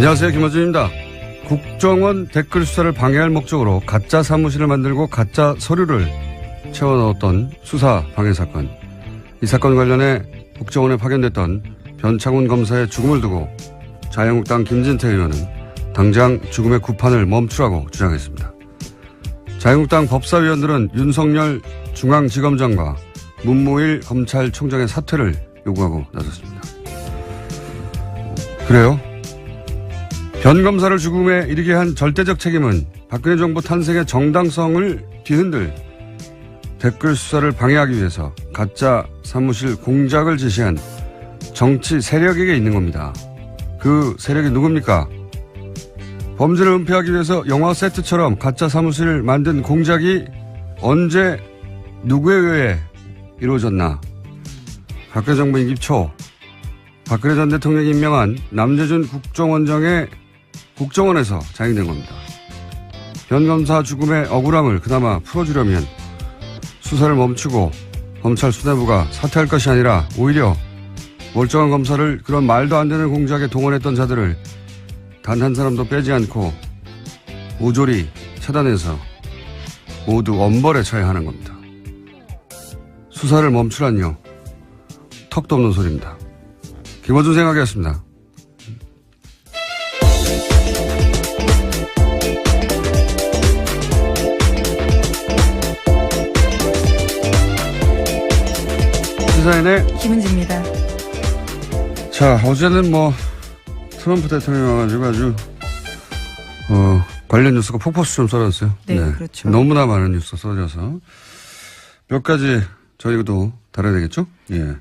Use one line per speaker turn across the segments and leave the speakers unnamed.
안녕하세요. 김어준입니다. 국정원 댓글 수사를 방해할 목적으로 가짜 사무실을 만들고 가짜 서류를 채워 넣었던 수사 방해 사건. 이 사건 관련해 국정원에 파견됐던 변창훈 검사의 죽음을 두고 자유한국당 김진태 의원은 당장 죽음의 구판을 멈추라고 주장했습니다. 자유한국당 법사위원들은 윤석열 중앙지검장과 문무일 검찰총장의 사퇴를 요구하고 나섰습니다. 그래요? 변 검사를 죽음에 이르게 한 절대적 책임은 박근혜 정부 탄생의 정당성을 뒤흔들 댓글 수사를 방해하기 위해서 가짜 사무실 공작을 지시한 정치 세력에게 있는 겁니다. 그 세력이 누굽니까? 범죄를 은폐하기 위해서 영화 세트처럼 가짜 사무실을 만든 공작이 언제 누구에 의해 이루어졌나? 박근혜 정부 임기 초 박근혜 전 대통령이 임명한 남재준 국정원장의 국정원에서 자행된 겁니다. 변 검사 죽음의 억울함을 그나마 풀어주려면 수사를 멈추고 검찰 수뇌부가 사퇴할 것이 아니라 오히려 멀쩡한 검사를 그런 말도 안 되는 공작에 동원했던 자들을 단 한 사람도 빼지 않고 모조리 차단해서 모두 엄벌에 처해야 하는 겁니다. 수사를 멈추란요. 턱도 없는 소리입니다. 김어준 생각이었습니다. 시사인의
김은지입니다.
자, 어제는 트럼프 대통령이 와가지고 아주 관련 뉴스가 폭포수 좀 쏟았어요.
네, 그렇죠.
너무나 많은 뉴스가 쏟아져서 몇 가지 저희도 다뤄야 되겠죠? 예.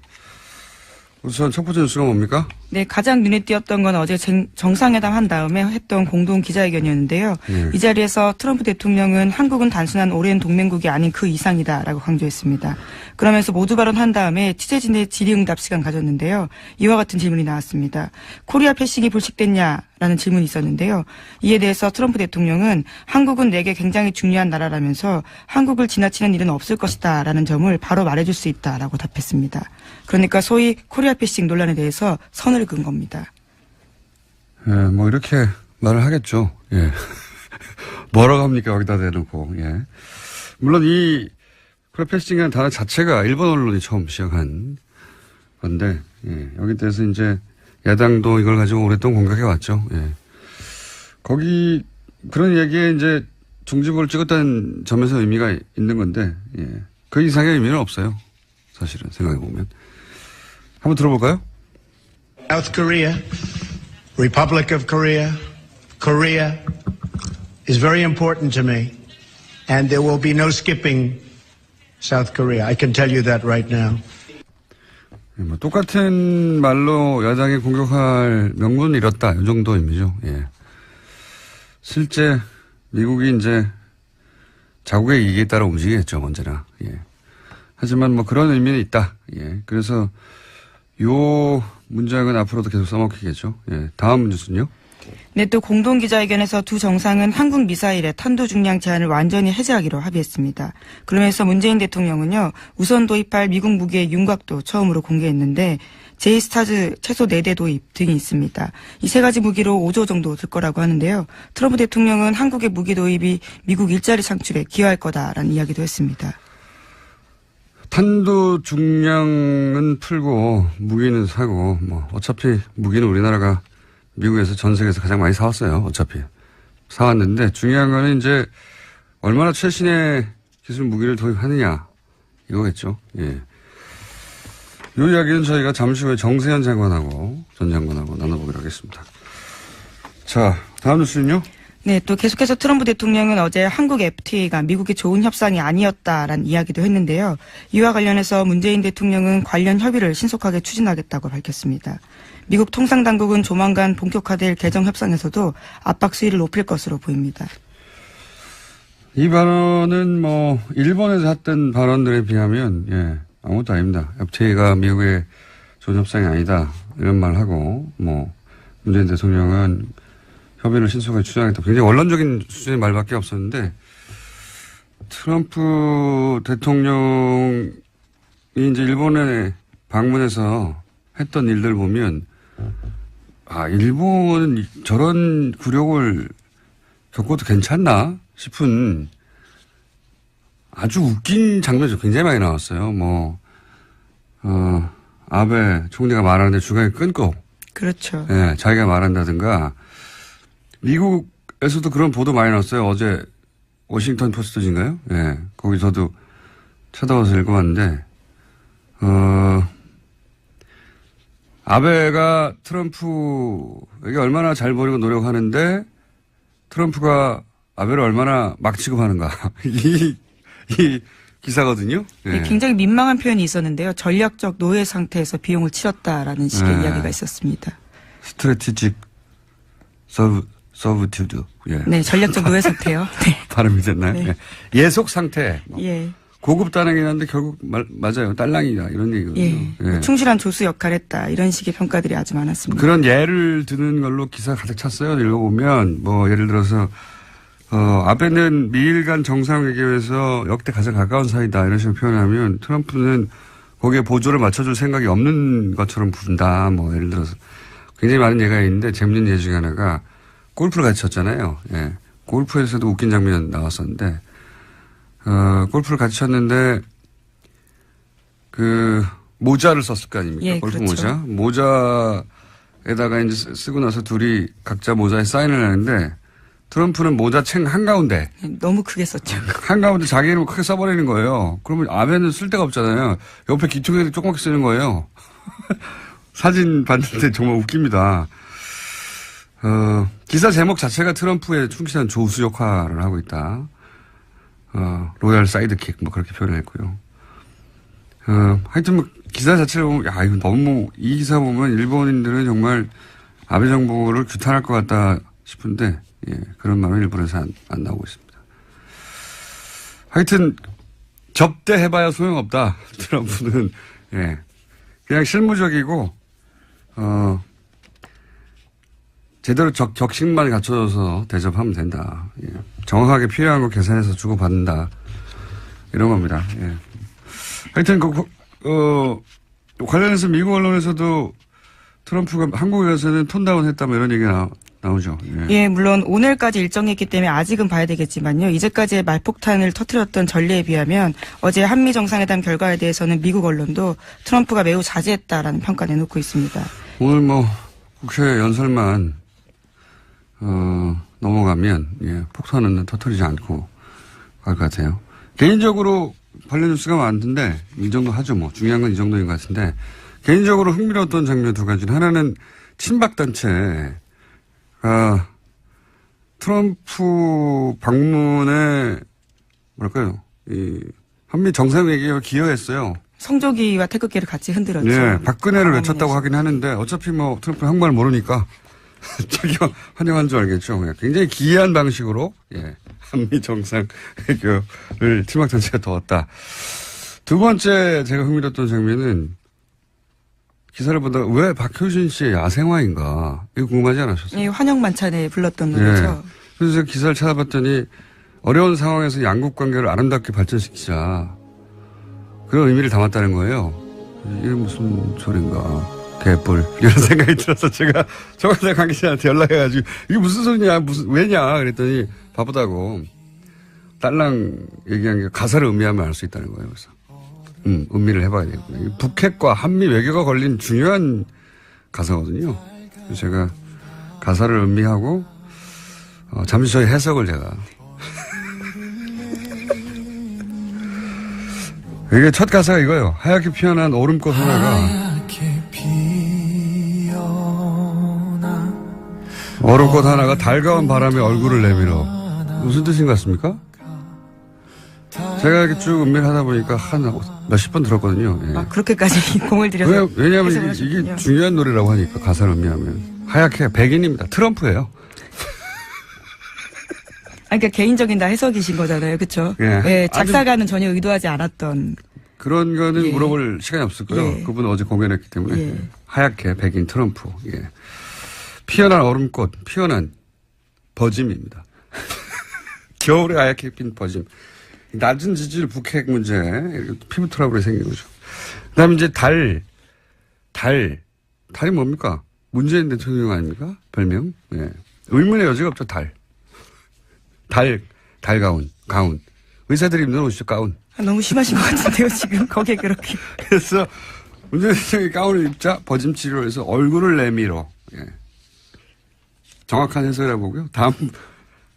우선 첫 번째 뉴스가 뭡니까?
네, 가장 눈에 띄었던 건 어제 정상회담 한 다음에 했던 공동 기자회견이었는데요. 이 자리에서 트럼프 대통령은 한국은 단순한 오랜 동맹국이 아닌 그 이상이다라고 강조했습니다. 그러면서 모두 발언한 다음에 취재진의 질의응답 시간 가졌는데요. 이와 같은 질문이 나왔습니다. 코리아 패싱이 불식됐냐라는 질문이 있었는데요. 이에 대해서 트럼프 대통령은 한국은 내게 굉장히 중요한 나라라면서 한국을 지나치는 일은 없을 것이다라는 점을 바로 말해줄 수 있다라고 답했습니다. 그러니까 소위 코리아 패싱 논란에 대해서 선을 그은 겁니다.
예, 이렇게 말을 하겠죠. 예. 뭐라고 합니까? 여기다 대놓고. 예. 물론 이 코리아 패싱이라는 단어 자체가 일본 언론이 처음 시작한 건데, 예. 여기 대해서 이제 야당도 이걸 가지고 오랫동안 공격해 왔죠. 예. 거기 그런 얘기에 이제 중지부를 찍었다는 점에서 의미가 있는 건데, 예. 그 이상의 의미는 없어요. 사실은 생각해 보면. 한번 들어볼까요?
South Korea, Republic of Korea, Korea is very important to me, and there will be no skipping South Korea. I can tell you that right now.
똑같은 말로 야당이 공격할 명분을 잃었다. 이 정도 의미죠. 예. 실제 미국이 이제 자국의 이익에 따라 움직이겠죠. 언제나. 예. 하지만 그런 의미는 있다. 예. 그래서 요 문장은 앞으로도 계속 써먹히겠죠. 예. 다음 뉴스는요?
네, 또 공동기자회견에서 두 정상은 한국 미사일의 탄도 중량 제한을 완전히 해제하기로 합의했습니다. 그러면서 문재인 대통령은요, 우선 도입할 미국 무기의 윤곽도 처음으로 공개했는데 제이스타즈 최소 4대 도입 등이 있습니다. 이 세 가지 무기로 5조 정도 들 거라고 하는데요. 트럼프 대통령은 한국의 무기 도입이 미국 일자리 창출에 기여할 거다라는 이야기도 했습니다.
탄도 중량은 풀고 무기는 사고 어차피 무기는 우리나라가 미국에서 전 세계에서 가장 많이 사왔어요. 어차피 사왔는데 중요한 거는 이제 얼마나 최신의 기술 무기를 도입하느냐 이거겠죠. 예. 이 이야기는 저희가 잠시 후에 정세현 장관하고 전 장관하고 나눠보기로 하겠습니다. 자, 다음 뉴스는요?
네, 또 계속해서 트럼프 대통령은 어제 한국 FTA가 미국이 좋은 협상이 아니었다라는 이야기도 했는데요. 이와 관련해서 문재인 대통령은 관련 협의를 신속하게 추진하겠다고 밝혔습니다. 미국 통상당국은 조만간 본격화될 개정 협상에서도 압박 수위를 높일 것으로 보입니다.
이 발언은 일본에서 했던 발언들에 비하면 아무것도 아닙니다. FTA가 미국의 좋은 협상이 아니다 이런 말을 하고 문재인 대통령은 협의를 신속하게 추진하겠다. 굉장히 원론적인 수준의 말밖에 없었는데 트럼프 대통령이 이제 일본에 방문해서 했던 일들 보면 일본은 저런 굴욕을 겪어도 괜찮나 싶은 아주 웃긴 장면이 굉장히 많이 나왔어요. 아베 총리가 말하는데 중간에 끊고.
그렇죠.
예, 자기가 말한다든가. 미국에서도 그런 보도 많이 나왔어요. 어제 워싱턴 포스트인가요? 예, 거기 저도 찾아와서 읽어봤는데, 아베가 트럼프에게 얼마나 잘 보려고 노력하는데 트럼프가 아베를 얼마나 막 취급하는가. 이 기사거든요. 예.
굉장히 민망한 표현이 있었는데요. 전략적 노예 상태에서 비용을 치렀다라는 식의 이야기가 있었습니다.
스트래티직 서브튜드. 예.
네, 전략적 노예 상태요. 네.
발음이 됐나요?
네.
예. 예속 상태.
예.
고급 단행이긴 한데 결국 맞아요. 딸랑이다. 이런 얘기거든요.
예.
예.
충실한 조수 역할을 했다. 이런 식의 평가들이 아주 많았습니다.
그런 예를 드는 걸로 기사 가득 찼어요. 읽어보면 예를 들어서 아베는 미일 간 정상회담에서 역대 가장 가까운 사이다. 이런 식으로 표현하면 트럼프는 거기에 보조를 맞춰줄 생각이 없는 것처럼 부른다. 예를 들어서 굉장히 많은 예가 있는데 재밌는 예 중에 하나가 골프를 같이 쳤잖아요. 예. 골프에서도 웃긴 장면 나왔었는데 골프를 같이 쳤는데 모자를 썼을 거 아닙니까?
예,
골프
그렇죠.
모자에다가 이제 쓰고 나서 둘이 각자 모자에 사인을 하는데 트럼프는 모자 챙 한가운데.
너무 크게 썼죠.
한가운데 자기 이름을 크게 써버리는 거예요. 그러면 아베는 쓸 데가 없잖아요. 옆에 기퉁이를 조그맣게 쓰는 거예요. 사진 봤는데 정말 웃깁니다. 기사 제목 자체가 트럼프의 충실한 조수 역할을 하고 있다. 로얄 사이드킥 그렇게 표현을 했고요. 하여튼 기사 자체를 보면 이거 너무 이 기사 보면 일본인들은 정말 아베 정부를 규탄할 것 같다 싶은데 그런 말은 일본에서 안 나오고 있습니다. 하여튼 접대해봐야 소용없다. 트럼프는 그냥 실무적이고 제대로 격식만 갖춰져서 대접하면 된다. 정확하게 필요한 거 계산해서 주고받는다. 이런 겁니다. 하여튼 관련해서 미국 언론에서도 트럼프가 한국에 가서는 톤다운 했다 이런 얘기가 나오죠.
예, 물론 오늘까지 일정이 있기 때문에 아직은 봐야 되겠지만요. 이제까지의 말폭탄을 터뜨렸던 전례에 비하면 어제 한미 정상회담 결과에 대해서는 미국 언론도 트럼프가 매우 자제했다라는 평가 내놓고 있습니다.
오늘 국회 연설만 넘어가면 폭탄은 터뜨리지 않고 갈 것 같아요. 개인적으로 관련 뉴스가 많은데 이 정도 하죠. 중요한 건 이 정도인 것 같은데 개인적으로 흥미로웠던 장면 두 가지는 하나는 친박단체 트럼프 방문에 이 한미 정상회담에 기여했어요.
성조기와 태극기를 같이 흔들었죠.
네, 박근혜를 외쳤다고 하긴 하는데 어차피 트럼프 한국말 모르니까 자기가 환영한 줄 알겠죠. 굉장히 기이한 방식으로 한미 정상회담을 친박단체가 도왔다. 두 번째 제가 흥미로웠던 장면은 기사를 보다가 왜 박효신 씨의 야생화인가 이거 궁금하지 않으셨어요?
예, 환영 만찬에 불렀던 노래죠.
그래서 제가 기사를 찾아봤더니 어려운 상황에서 양국 관계를 아름답게 발전시키자 그런 의미를 담았다는 거예요. 이게 무슨 소린가. 개뿔 이런 생각이 들어서 제가 정관장 관계자한테 연락해가지고 이게 무슨 소리냐 왜냐 그랬더니 바쁘다고 딸랑 얘기한 게 가사를 음미하면 알 수 있다는 거예요. 그래서 음미를 해봐야 되겠군요. 북핵과 한미 외교가 걸린 중요한 가사거든요. 그래서 제가 가사를 음미하고 잠시 저희 해석을 제가 이게 첫 가사가 이거예요. 하얗게 피어난 오름꽃 하나가 얼음꽃 하나가 달가운 바람에 얼굴을 내밀어. 무슨 뜻인 것 같습니까? 제가 이렇게 쭉 음미를 하다 보니까 한 몇십 번 들었거든요.
그렇게까지 공을 들여서.
왜냐하면 이게 중요한 노래라고 하니까 가사를 음미하면. 하얗게 백인입니다. 트럼프예요.
그러니까 개인적인 다 해석이신 거잖아요. 그렇죠? 작사가는 전혀 의도하지 않았던.
그런 거는 물어볼 시간이 없을 거예요. 그분은 어제 공연했기 때문에. 하얗게 백인 트럼프. 피어난 얼음꽃, 피어난 버짐입니다. 겨울에 하얗게 핀 버짐. 낮은 지질 북핵 문제, 피부 트러블이 생긴 거죠. 그 다음에 이제 달이 뭡니까? 문재인 대통령 아닙니까? 별명? 예. 의문의 여지가 없죠, 달. 가운. 의사들이 입는 옷이죠, 가운.
너무 심하신 것 같은데요, 지금. 거기에 그렇게.
그래서 문재인 대통령이 가운을 입자 버짐 치료를 해서 얼굴을 내밀어. 예. 정확한 해석이라고 보고요. 다음,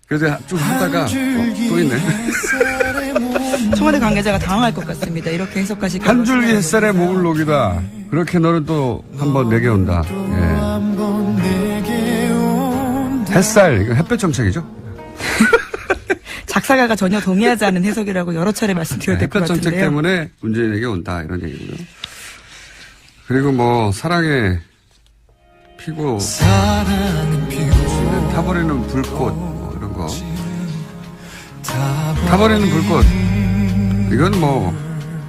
그래서 쭉 하다가, 또 있네.
청와대 관계자가 당황할 것 같습니다. 이렇게 해석하시고.
한 줄기 햇살에 몸을 녹이다. 그렇게 너는 또 한번 내게 온다. 예. 햇살, 이거 햇볕 정책이죠?
작사가가 전혀 동의하지 않은 해석이라고 여러 차례 말씀드려야 될 것
햇볕 정책
같은데요.
때문에 문재인에게 온다. 이런 얘기고요. 그리고 뭐, 사랑의 피고, 타버리는 불꽃, 뭐 이런 거. 타버리는 불꽃. 이건 뭐,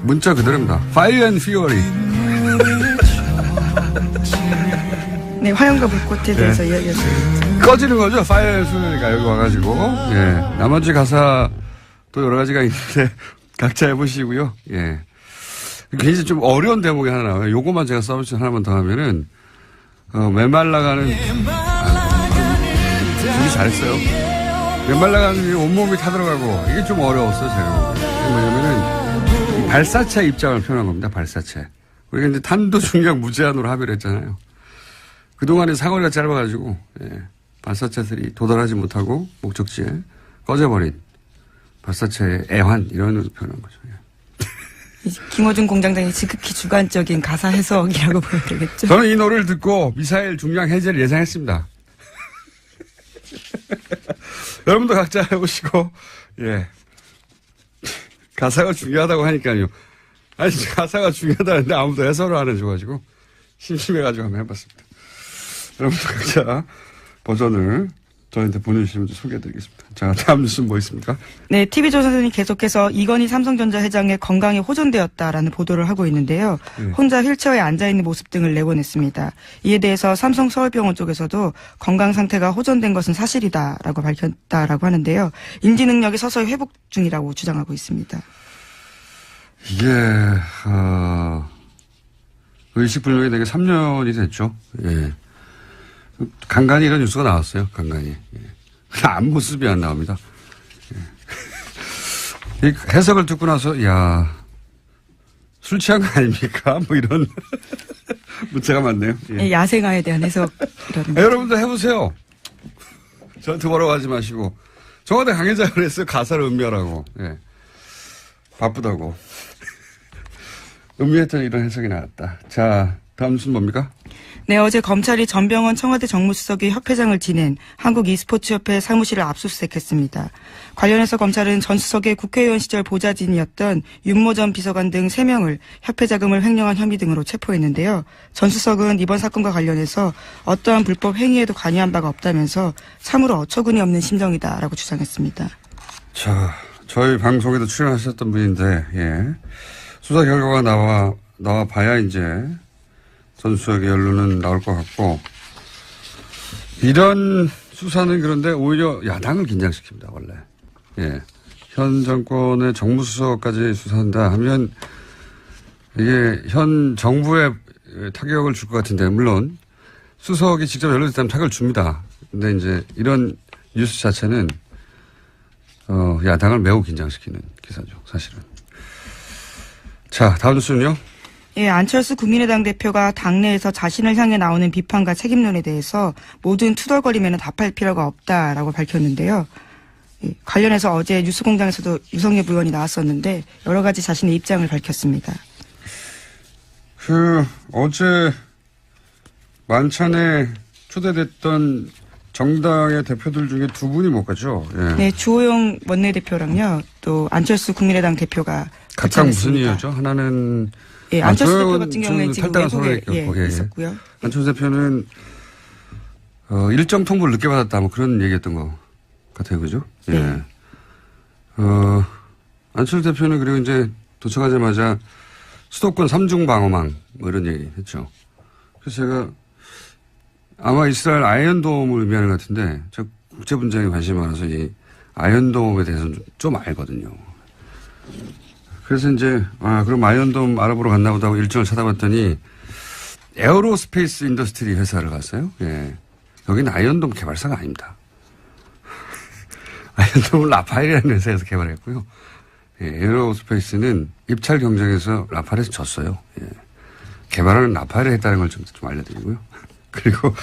문자 그대로입니다. Fire and Fury.
네, 화염과 불꽃에 대해서 이야기했습니다.
꺼지는 거죠. Fire and Fury가 여기 와가지고. 예. 나머지 가사 또 여러 가지가 있는데, 각자 해보시고요. 예. 굉장히 좀 어려운 대목이 하나 나와요. 요거만 제가 서비스 하나만 더 하면은, 메말라가는, 준비 잘했어요. 메말라가는 온몸이 타들어가고, 이게 좀 어려웠어요, 제가. 뭐냐면은, 발사체 입장을 표현한 겁니다, 발사체. 우리가 이제 탄도 중량 무제한으로 합의를 했잖아요. 그동안에 사거리가 짧아가지고, 예, 발사체들이 도달하지 못하고, 목적지에 꺼져버린 발사체의 애환, 이런 으로 표현한 거죠. 예.
김어준 공장장이 지극히 주관적인 가사 해석이라고 보여야 되겠죠.
저는 이 노래를 듣고 미사일 중량 해제를 예상했습니다. 여러분도 각자 해보시고, 예. 가사가 중요하다고 하니까요. 아니, 가사가 중요하다는데 아무도 해설을 안 해줘가지고, 심심해가지고 한번 해봤습니다. 여러분도 각자 버전을 저희한테 보내주시면 소개해드리겠습니다. 자, 다음 뉴스는 뭐 있습니까?
네, TV조선이 계속해서 이건희 삼성전자 회장의 건강이 호전되었다라는 보도를 하고 있는데요. 혼자 휠체어에 앉아있는 모습 등을 내보냈습니다. 이에 대해서 삼성 서울병원 쪽에서도 건강 상태가 호전된 것은 사실이다라고 밝혔다라고 하는데요. 인지 능력이 서서히 회복 중이라고 주장하고 있습니다.
이게 의식불명이 되게 3년이 됐죠. 예. 간간히 이런 뉴스가 나왔어요. 간간히. 예. 앞모습이 안 나옵니다. 예. 이 해석을 듣고 나서 야, 술 취한 거 아닙니까? 뭐 이런 문자가 많네요. 예.
야생화에 대한 해석이라는.
여러분도 해보세요. 저한테 뭐라고 하지 마시고. 청와대 관계자가 그랬어요. 가사를 음미하라고. 예. 바쁘다고. 음미했더니 이런 해석이 나왔다. 자, 다음 뉴스는 뭡니까?
네, 어제 검찰이 전병헌 청와대 정무수석이 협회장을 지낸 한국e스포츠협회 사무실을 압수수색했습니다. 관련해서 검찰은 전 수석의 국회의원 시절 보좌진이었던 윤모 전 비서관 등 3명을 협회 자금을 횡령한 혐의 등으로 체포했는데요. 전 수석은 이번 사건과 관련해서 어떠한 불법 행위에도 관여한 바가 없다면서 참으로 어처구니 없는 심정이다라고 주장했습니다.
자, 저희 방송에도 출연하셨던 분인데, 예. 수사 결과가 나와 봐야 이제 전 수석의 연루는 나올 것 같고, 이런 수사는 그런데 오히려 야당을 긴장시킵니다, 원래. 예. 현 정권의 정무수석까지 수사한다 하면 이게 현 정부에 타격을 줄 것 같은데, 물론 수석이 직접 연루됐다면 타격을 줍니다. 근데 이제 이런 뉴스 자체는 야당을 매우 긴장시키는 기사죠, 사실은. 자, 다음 뉴스는요?
예, 안철수 국민의당 대표가 당내에서 자신을 향해 나오는 비판과 책임론에 대해서 모든 투덜거리면 답할 필요가 없다라고 밝혔는데요. 예, 관련해서 어제 뉴스공장에서도 유성엽 의원이 나왔었는데 여러 가지 자신의 입장을 밝혔습니다.
어제 만찬에 초대됐던 정당의 대표들 중에 두 분이 못 가죠? 예.
네, 주호영 원내대표랑요, 또 안철수 국민의당 대표가
각각 무슨 이유죠? 하나는
예, 안철수 대표 같은 경우는 지금 외국에 있었고요.
안철수 대표는 일정 통보를 늦게 받았다, 뭐 그런 얘기했던 것 같아요, 그죠? 예.
네.
안철수 대표는 그리고 이제 도착하자마자 수도권 3중 방어망 뭐 이런 얘기 했죠. 그래서 제가 아마 이스라엘 아이언돔을 의미하는 것 같은데, 저 국제 분쟁에 관심이 많아서 이 아이언돔에 대해서는 좀 알거든요. 그래서 이제 그럼 아이언돔 알아보러 갔나 보다 하고 일정을 찾아봤더니 에어로스페이스 인더스트리 회사를 갔어요. 예. 여기는 아이언돔 개발사가 아닙니다. 아이언돔은 라파엘이라는 회사에서 개발했고요. 예, 에어로스페이스는 입찰 경쟁에서 라파엘에서 졌어요. 예. 개발은 라파엘이 했다는 걸 좀 알려드리고요. 그리고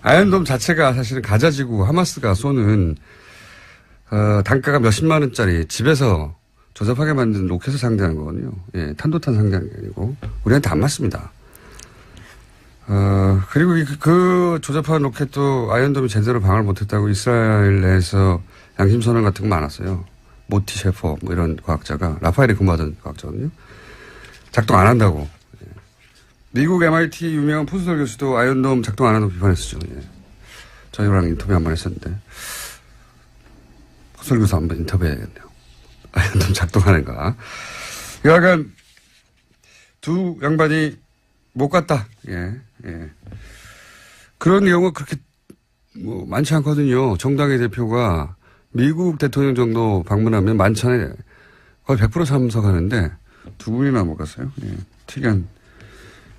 아이언돔 자체가 사실은 가자지구 하마스가 쏘는 단가가 몇십만 원짜리 집에서 조잡하게 만든 로켓을 상대하는 거거든요. 예, 탄도탄 상대하는 게 아니고 우리한테 안 맞습니다. 그리고 그 조잡한 로켓도 아이언돔이 제대로 방어를 못했다고 이스라엘 내에서 양심선언 같은 거 많았어요. 모티 셰퍼 뭐 이런 과학자가 라파엘에 근무하던 과학자거든요. 작동 안 한다고. 예. 미국 MIT 유명한 포스덜 교수도 아이언돔 작동 안 한다고 비판했었죠. 예. 저희랑 인터뷰 한번 했었는데 포스덜 교수 한번 인터뷰해야겠네요. 아이언돔 작동하는가. 여하간 두 양반이 못 갔다. 예, 예. 그런 경우가 그렇게 뭐 많지 않거든요. 정당의 대표가 미국 대통령 정도 방문하면 만찬에 거의 100% 참석하는데 두 분이나 못 갔어요. 예, 특이한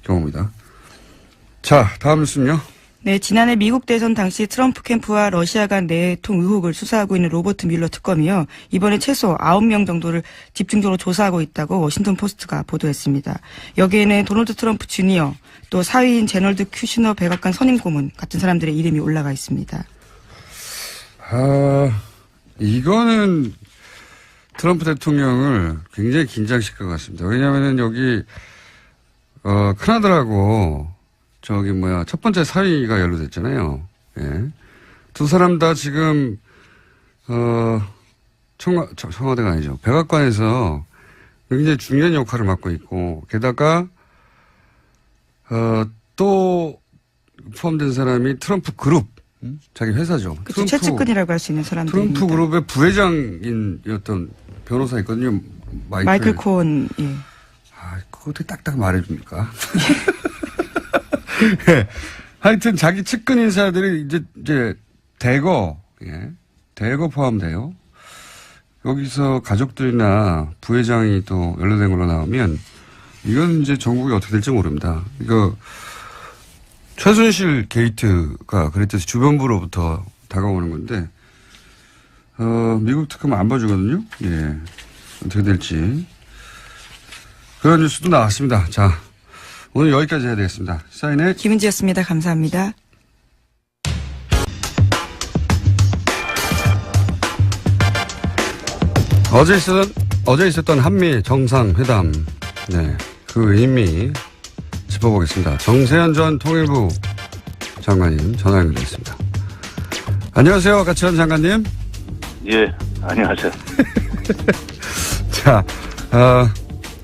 경우입니다. 자, 다음 뉴스는요.
네, 지난해 미국 대선 당시 트럼프 캠프와 러시아 간 내통 의혹을 수사하고 있는 로버트 뮬러 특검이요. 이번에 최소 9명 정도를 집중적으로 조사하고 있다고 워싱턴 포스트가 보도했습니다. 여기에는 도널드 트럼프 주니어, 또 사위인 제널드 큐시너 백악관 선임 고문 같은 사람들의 이름이 올라가 있습니다.
이거는 트럼프 대통령을 굉장히 긴장시킬 것 같습니다. 왜냐하면 여기 큰아들하고 첫 번째 사위가 연루됐잖아요. 예. 두 사람 다 지금, 청와대가 아니죠. 백악관에서 굉장히 중요한 역할을 맡고 있고, 게다가, 또 포함된 사람이 트럼프 그룹, 자기 회사죠.
그렇죠. 최측근이라고 할 수 있는 사람들입니다.
트럼프 그룹의 부회장이었던 변호사 있거든요.
마이클 코언, 예.
그거 어떻게 딱딱 말해줍니까? 예. 하여튼 자기 측근 인사들이 이제 대거 포함돼요. 여기서 가족들이나 부회장이 또 연루된 걸로 나오면 이건 이제 전국이 어떻게 될지 모릅니다. 이거 최순실 게이트가 그랬듯이 주변부로부터 다가오는 건데 미국 특검은 안 봐주거든요. 예. 어떻게 될지 그런 뉴스도 나왔습니다. 자. 오늘 여기까지 해야 되겠습니다. 사인의
김은지였습니다. 감사합니다.
어제 있었던 한미 정상회담, 네, 그 의미 짚어보겠습니다. 정세현 전 통일부 장관님 전화 연결됐습니다. 안녕하세요, 가치현 장관님.
예, 안녕하세요.
자,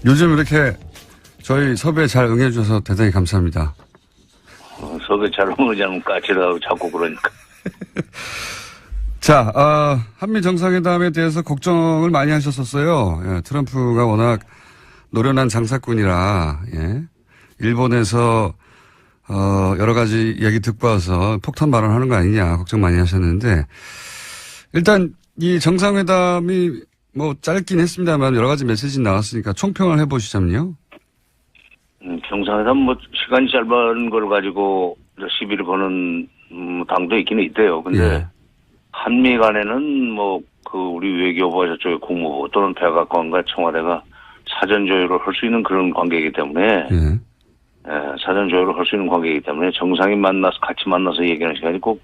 요즘 이렇게 저희 섭외 잘 응해주셔서 대단히 감사합니다.
섭외 잘 응하자면 까칠하고 자꾸 그러니까.
자, 한미 정상회담에 대해서 걱정을 많이 하셨었어요. 예, 트럼프가 워낙 노련한 장사꾼이라, 예. 일본에서, 여러 가지 얘기 듣고 와서 폭탄 발언하는 거 아니냐 걱정 많이 하셨는데, 일단 이 정상회담이 뭐 짧긴 했습니다만 여러 가지 메시지 나왔으니까 총평을 해보시자면요.
정상회담 시간이 짧은 걸 가지고 시비를 거는 당도 있기는 있대요. 근데
예.
한미 간에는 우리 외교부 저쪽의 국무부 또는 백악관과 청와대가 사전 조율을 할 수 있는 그런 관계이기 때문에
예.
사전 조율을 할 수 있는 관계이기 때문에 정상이 같이 만나서 얘기하는 시간이 꼭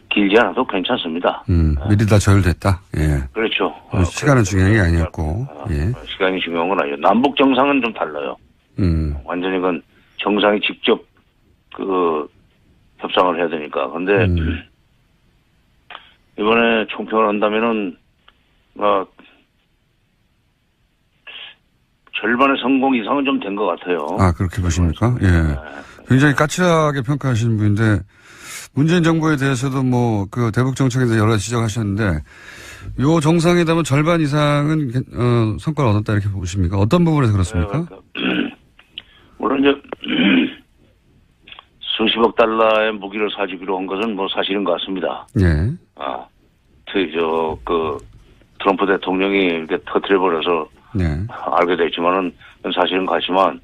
길지 않아도 괜찮습니다.
미리 다 조율됐다. 예.
그렇죠.
시간은 중요한 게 아니었고. 예.
시간이 중요한 건 아니에요. 남북 정상은 좀 달라요. 완전히 그건 정상이 직접 협상을 해야 되니까. 근데 이번에 총평을 한다면은 절반의 성공 이상은 좀 된 것 같아요.
아, 그렇게 보십니까? 예. 굉장히 까칠하게 평가하시는 분인데 문재인 정부에 대해서도 대북 정책에 대해서 여러 가지 지적하셨는데 요 정상회담은 절반 이상은 성과를 얻었다 이렇게 보십니까? 어떤 부분에서 그렇습니까?
물론 이제 수십억 달러의 무기를 사주기로 한 것은 사실인 것 같습니다.
예.
트럼프 대통령이 이렇게 터뜨려버려서
네.
알게 됐지만은 사실은 같지만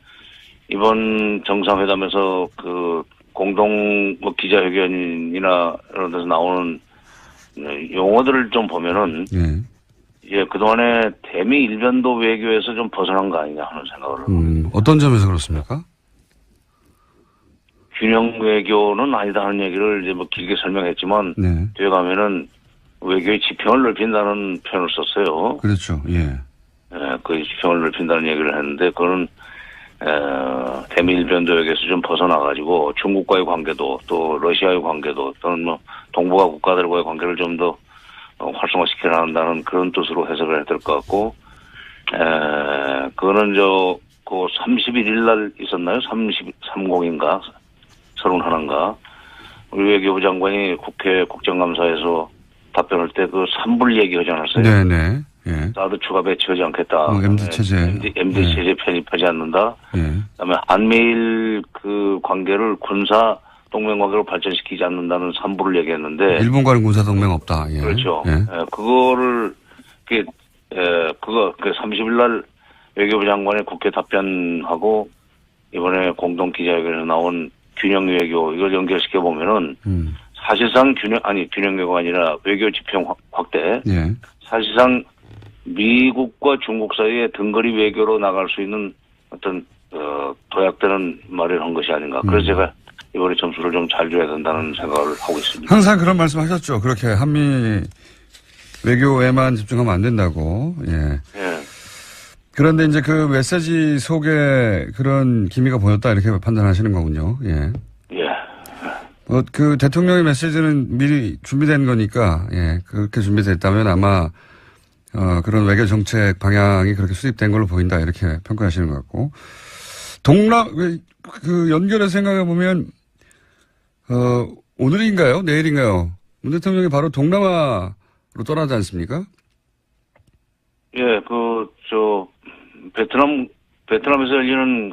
이번 정상회담에서 그 공동 뭐 기자회견이나 이런 데서 나오는 용어들을 좀 보면은 예, 그동안에 대미 일변도 외교에서 좀 벗어난 거 아니냐 하는 생각을 합니다.
어떤 점에서 그렇습니까?
균형 외교는 아니다 하는 얘기를 이제 뭐 길게 설명했지만
네.
뒤에 가면은 외교의 지평을 넓힌다는 표현을 썼어요.
그렇죠. 예.
예, 그 지평을 넓힌다는 얘기를 했는데 그거는 대미 일변도역에서 좀 벗어나가지고 중국과의 관계도 또 러시아의 관계도 또는 뭐 동북아 국가들과의 관계를 좀 더 활성화시켜야 한다는 그런 뜻으로 해석을 해야 될 것 같고, 그거는 그 31일 날 있었나요? 30인가? 31인가? 우리 외교부 장관이 국회 국정감사에서 답변할 때 그 산불 얘기하지 않았어요?
네네. 예.
나도 추가 배치하지 않겠다.
MD 체제.
MD
예.
체제 편입하지 않는다.
예.
그다음에 한미일 그 관계를 군사 동맹 관계로 발전시키지 않는다는 산불을 얘기했는데.
일본과는 군사 동맹 없다. 예.
그렇죠.
예.
그거를 그 30일 날 외교부 장관의 국회 답변하고 이번에 공동 기자회견에 나온 균형 외교 이걸 연결시켜 보면은 사실상 균형 외교가 아니라 외교 지평 확대.
예.
사실상 미국과 중국 사이에 등거리 외교로 나갈 수 있는 어떤 도약되는 말을 한 것이 아닌가. 그래서 제가 이번에 점수를 좀 잘 줘야 된다는 생각을 하고 있습니다.
항상 그런 말씀 하셨죠. 그렇게 한미 외교에만 집중하면 안 된다고. 예.
예.
그런데 이제 그 메시지 속에 그런 기미가 보였다 이렇게 판단하시는 거군요. 예.
예.
그 대통령의 메시지는 미리 준비된 거니까, 예. 그렇게 준비됐다면 아마, 그런 외교 정책 방향이 그렇게 수립된 걸로 보인다 이렇게 평가하시는 것 같고. 연결해서 생각해 보면, 오늘인가요? 내일인가요? 문 대통령이 바로 동남아로 떠나지 않습니까?
예, 베트남에서 열리는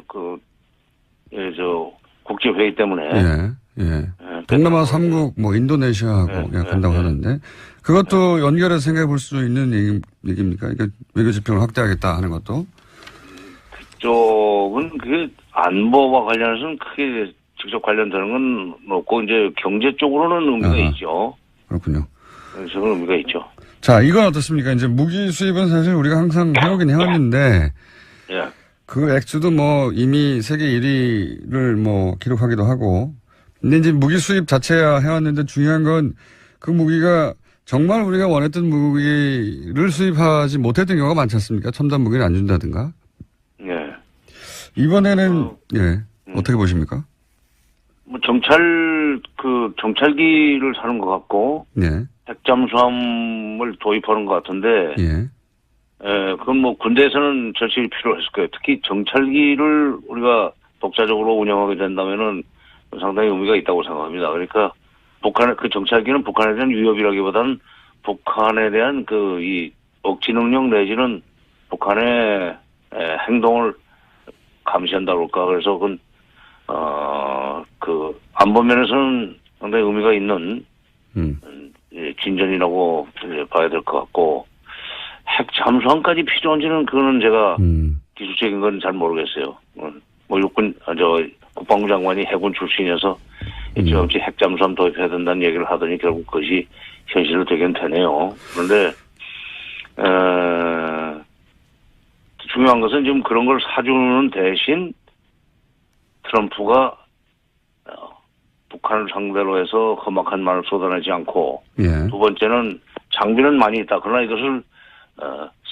국제회의 때문에.
예, 예. 동남아 3국, 인도네시아하고 간다고 하는데, 그것도 연결해서 생각해 볼 수 있는 얘기입니까? 그러니까 외교 지평을 확대하겠다 하는 것도?
그쪽은 그게 안보와 관련해서는 크게 직접 관련되는 건 없고, 이제 경제 쪽으로는 의미가 있죠.
그렇군요.
저는 의미가 있죠.
자, 이건 어떻습니까? 이제 무기 수입은 사실 우리가 항상 해오긴 해왔는데,
예.
그 액수도 이미 세계 1위를 기록하기도 하고, 근데 이제 무기 수입 자체야 해왔는데 중요한 건 그 무기가 정말 우리가 원했던 무기를 수입하지 못했던 경우가 많지 않습니까? 첨단 무기를 안 준다든가.
예.
이번에는, 어떻게 보십니까?
정찰기를 사는 것 같고,
예.
핵잠수함을 도입하는 것 같은데,
예.
그건 군대에서는 절실히 필요했을 거예요. 특히 정찰기를 우리가 독자적으로 운영하게 된다면은 상당히 의미가 있다고 생각합니다. 그러니까 그 정찰기는 북한에 대한 위협이라기보다는 북한에 대한 이 억지 능력 내지는 북한의 행동을 감시한다고 할까. 그래서 안보면에서는 상당히 의미가 있는 진전이라고 봐야 될 것 같고, 핵 잠수함까지 필요한지는 그거는 제가 기술적인 건 잘 모르겠어요. 국방부 장관이 해군 출신이어서 일찌감치 핵 잠수함 도입해야 된다는 얘기를 하더니 결국 그것이 현실로 되긴 되네요. 그런데 중요한 것은 지금 그런 걸 사주는 대신 트럼프가 북한을 상대로 해서 험악한 말을 쏟아내지 않고,
예.
두 번째는 장비는 많이 있다. 그러나 이것을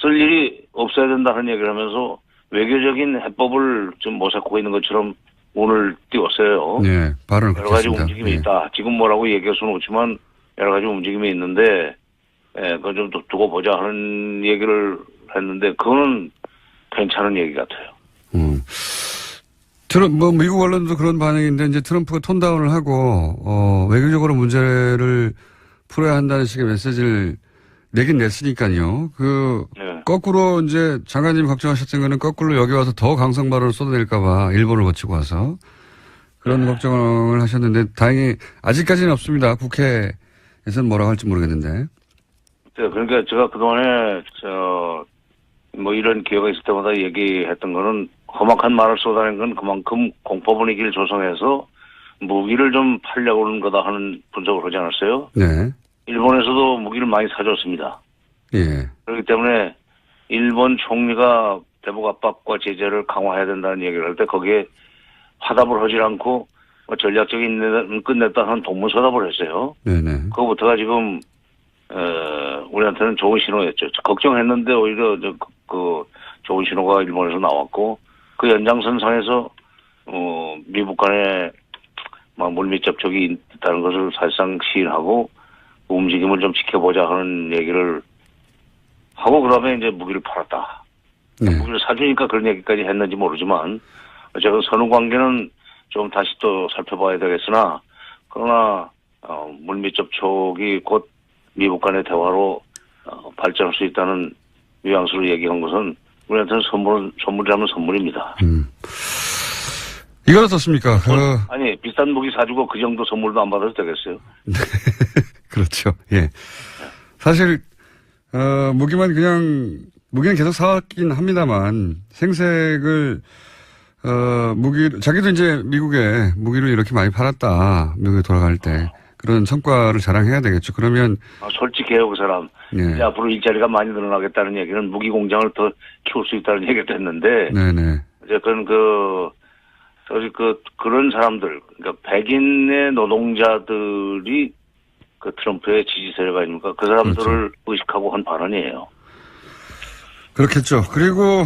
쓸 일이 없어야 된다는 얘기를 하면서 외교적인 해법을 좀 모색하고 있는 것처럼 오늘 띄웠어요.
네, 발언을
여러 가지
그렇게
움직임이
했습니다.
있다. 지금 뭐라고 얘기할 수는 없지만 여러 가지 움직임이 있는데, 그건 좀 두고 보자 하는 얘기를 했는데, 그거는 괜찮은 얘기 같아요.
미국 언론도 그런 반응인데, 이제 트럼프가 톤다운을 하고, 외교적으로 문제를 풀어야 한다는 식의 메시지를 내긴 냈으니까요.
네.
거꾸로 이제 장관님 걱정하셨던 거는 거꾸로 여기 와서 더 강성 발언을 쏟아낼까봐 일본을 거치고 와서 그런 걱정을 하셨는데, 다행히 아직까지는 없습니다. 국회에서는 뭐라고 할지 모르겠는데.
네, 그러니까 제가 그동안에 이런 기회가 있을 때마다 얘기했던 거는 험악한 말을 쏟아낸 건 그만큼 공포 분위기를 조성해서 무기를 좀 팔려고 하는 거다 하는 분석을 하지 않았어요?
네.
일본에서도 무기를 많이 사줬습니다.
예.
그렇기 때문에 일본 총리가 대북 압박과 제재를 강화해야 된다는 얘기를 할 때 거기에 화답을 하지 않고 전략적인 끝냈다 하는 동문서답을 했어요.
네네.
그거부터가 지금 우리한테는 좋은 신호였죠. 걱정했는데 오히려 그 좋은 신호가 일본에서 나왔고 그 연장선상에서 미국 간에 물밑 접촉이 있다는 것을 사실상 시인하고 움직임을 좀 지켜보자 하는 얘기를 하고 그다음에 이제 무기를 팔았다.
네.
무기를 사주니까 그런 얘기까지 했는지 모르지만 어쨌든 선후 관계는 좀 다시 또 살펴봐야 되겠으나 그러나 물밑 접촉이 곧 미국 간의 대화로 발전할 수 있다는 뉘앙스로 얘기한 것은 우리한테는 선물이라면 선물입니다.
이건 어떻습니까?
아니 비싼 무기 사주고 그 정도 선물도 안 받아도 되겠어요?
그렇죠. 예. 사실 무기는 계속 사왔긴 합니다만 생색을 자기도 이제 미국에 무기를 이렇게 많이 팔았다. 미국에 돌아갈 때 그런 성과를 자랑해야 되겠죠. 그러면
솔직해요, 그 사람.
예.
이제 앞으로 일자리가 많이 늘어나겠다는 얘기는 무기 공장을 더 키울 수 있다는 얘기도 했는데
네네.
어쨌든 그런 사람들, 그러니까 백인의 노동자들이 그 트럼프의 지지 세력 아닙니까? 그 사람들을
그렇죠.
의식하고 한 발언이에요.
그렇겠죠. 그리고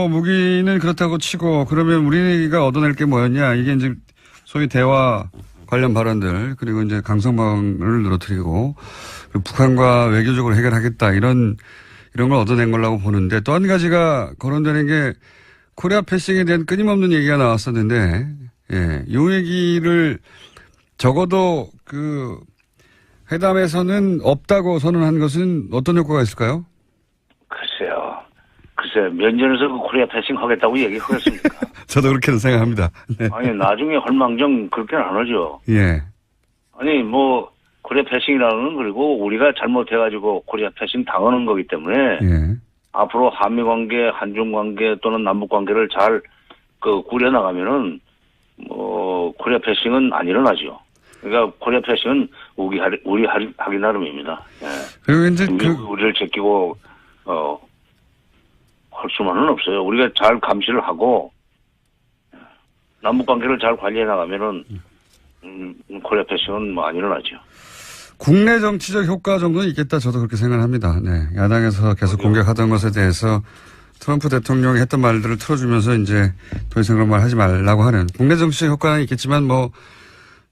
무기는 그렇다고 치고 그러면 우리가 얻어낼 게 뭐였냐? 이게 이제 소위 대화 관련 발언들 그리고 이제 강성방을 늘어뜨리고 그리고 북한과 외교적으로 해결하겠다 이런 걸 얻어낸 거라고 보는데 또 한 가지가 거론되는 게 코리아 패싱에 대한 끊임없는 얘기가 나왔었는데 예, 이 얘기를 적어도 그 회담에서는 없다고 선언한 것은 어떤 효과가 있을까요?
글쎄 면전에서 그 코리아 패싱 하겠다고 얘기하겠습니까?
저도 그렇게는 생각합니다. 네.
아니 나중에 헐망정 그렇게는 안 하죠.
예.
아니 코리아 패싱이라는 건 그리고 우리가 잘못해가지고 코리아 패싱 당하는 거기 때문에
예.
앞으로 한미 관계, 한중 관계 또는 남북 관계를 잘 꾸려 나가면은 코리아 패싱은 안 일어나죠. 그러니까 코리아 패싱은 우리 하기 나름입니다. 예.
그리고 이제
우리를 제끼고 할 수만은 없어요. 우리가 잘 감시를 하고 남북 관계를 잘 관리해 나가면은 코리아 패싱은 안 일어나죠.
국내 정치적 효과 정도는 있겠다. 저도 그렇게 생각합니다. 네. 야당에서 계속 공격하던 것에 대해서 트럼프 대통령이 했던 말들을 틀어주면서 이제 더 이상 그런 말 하지 말라고 하는 국내 정치적 효과는 있겠지만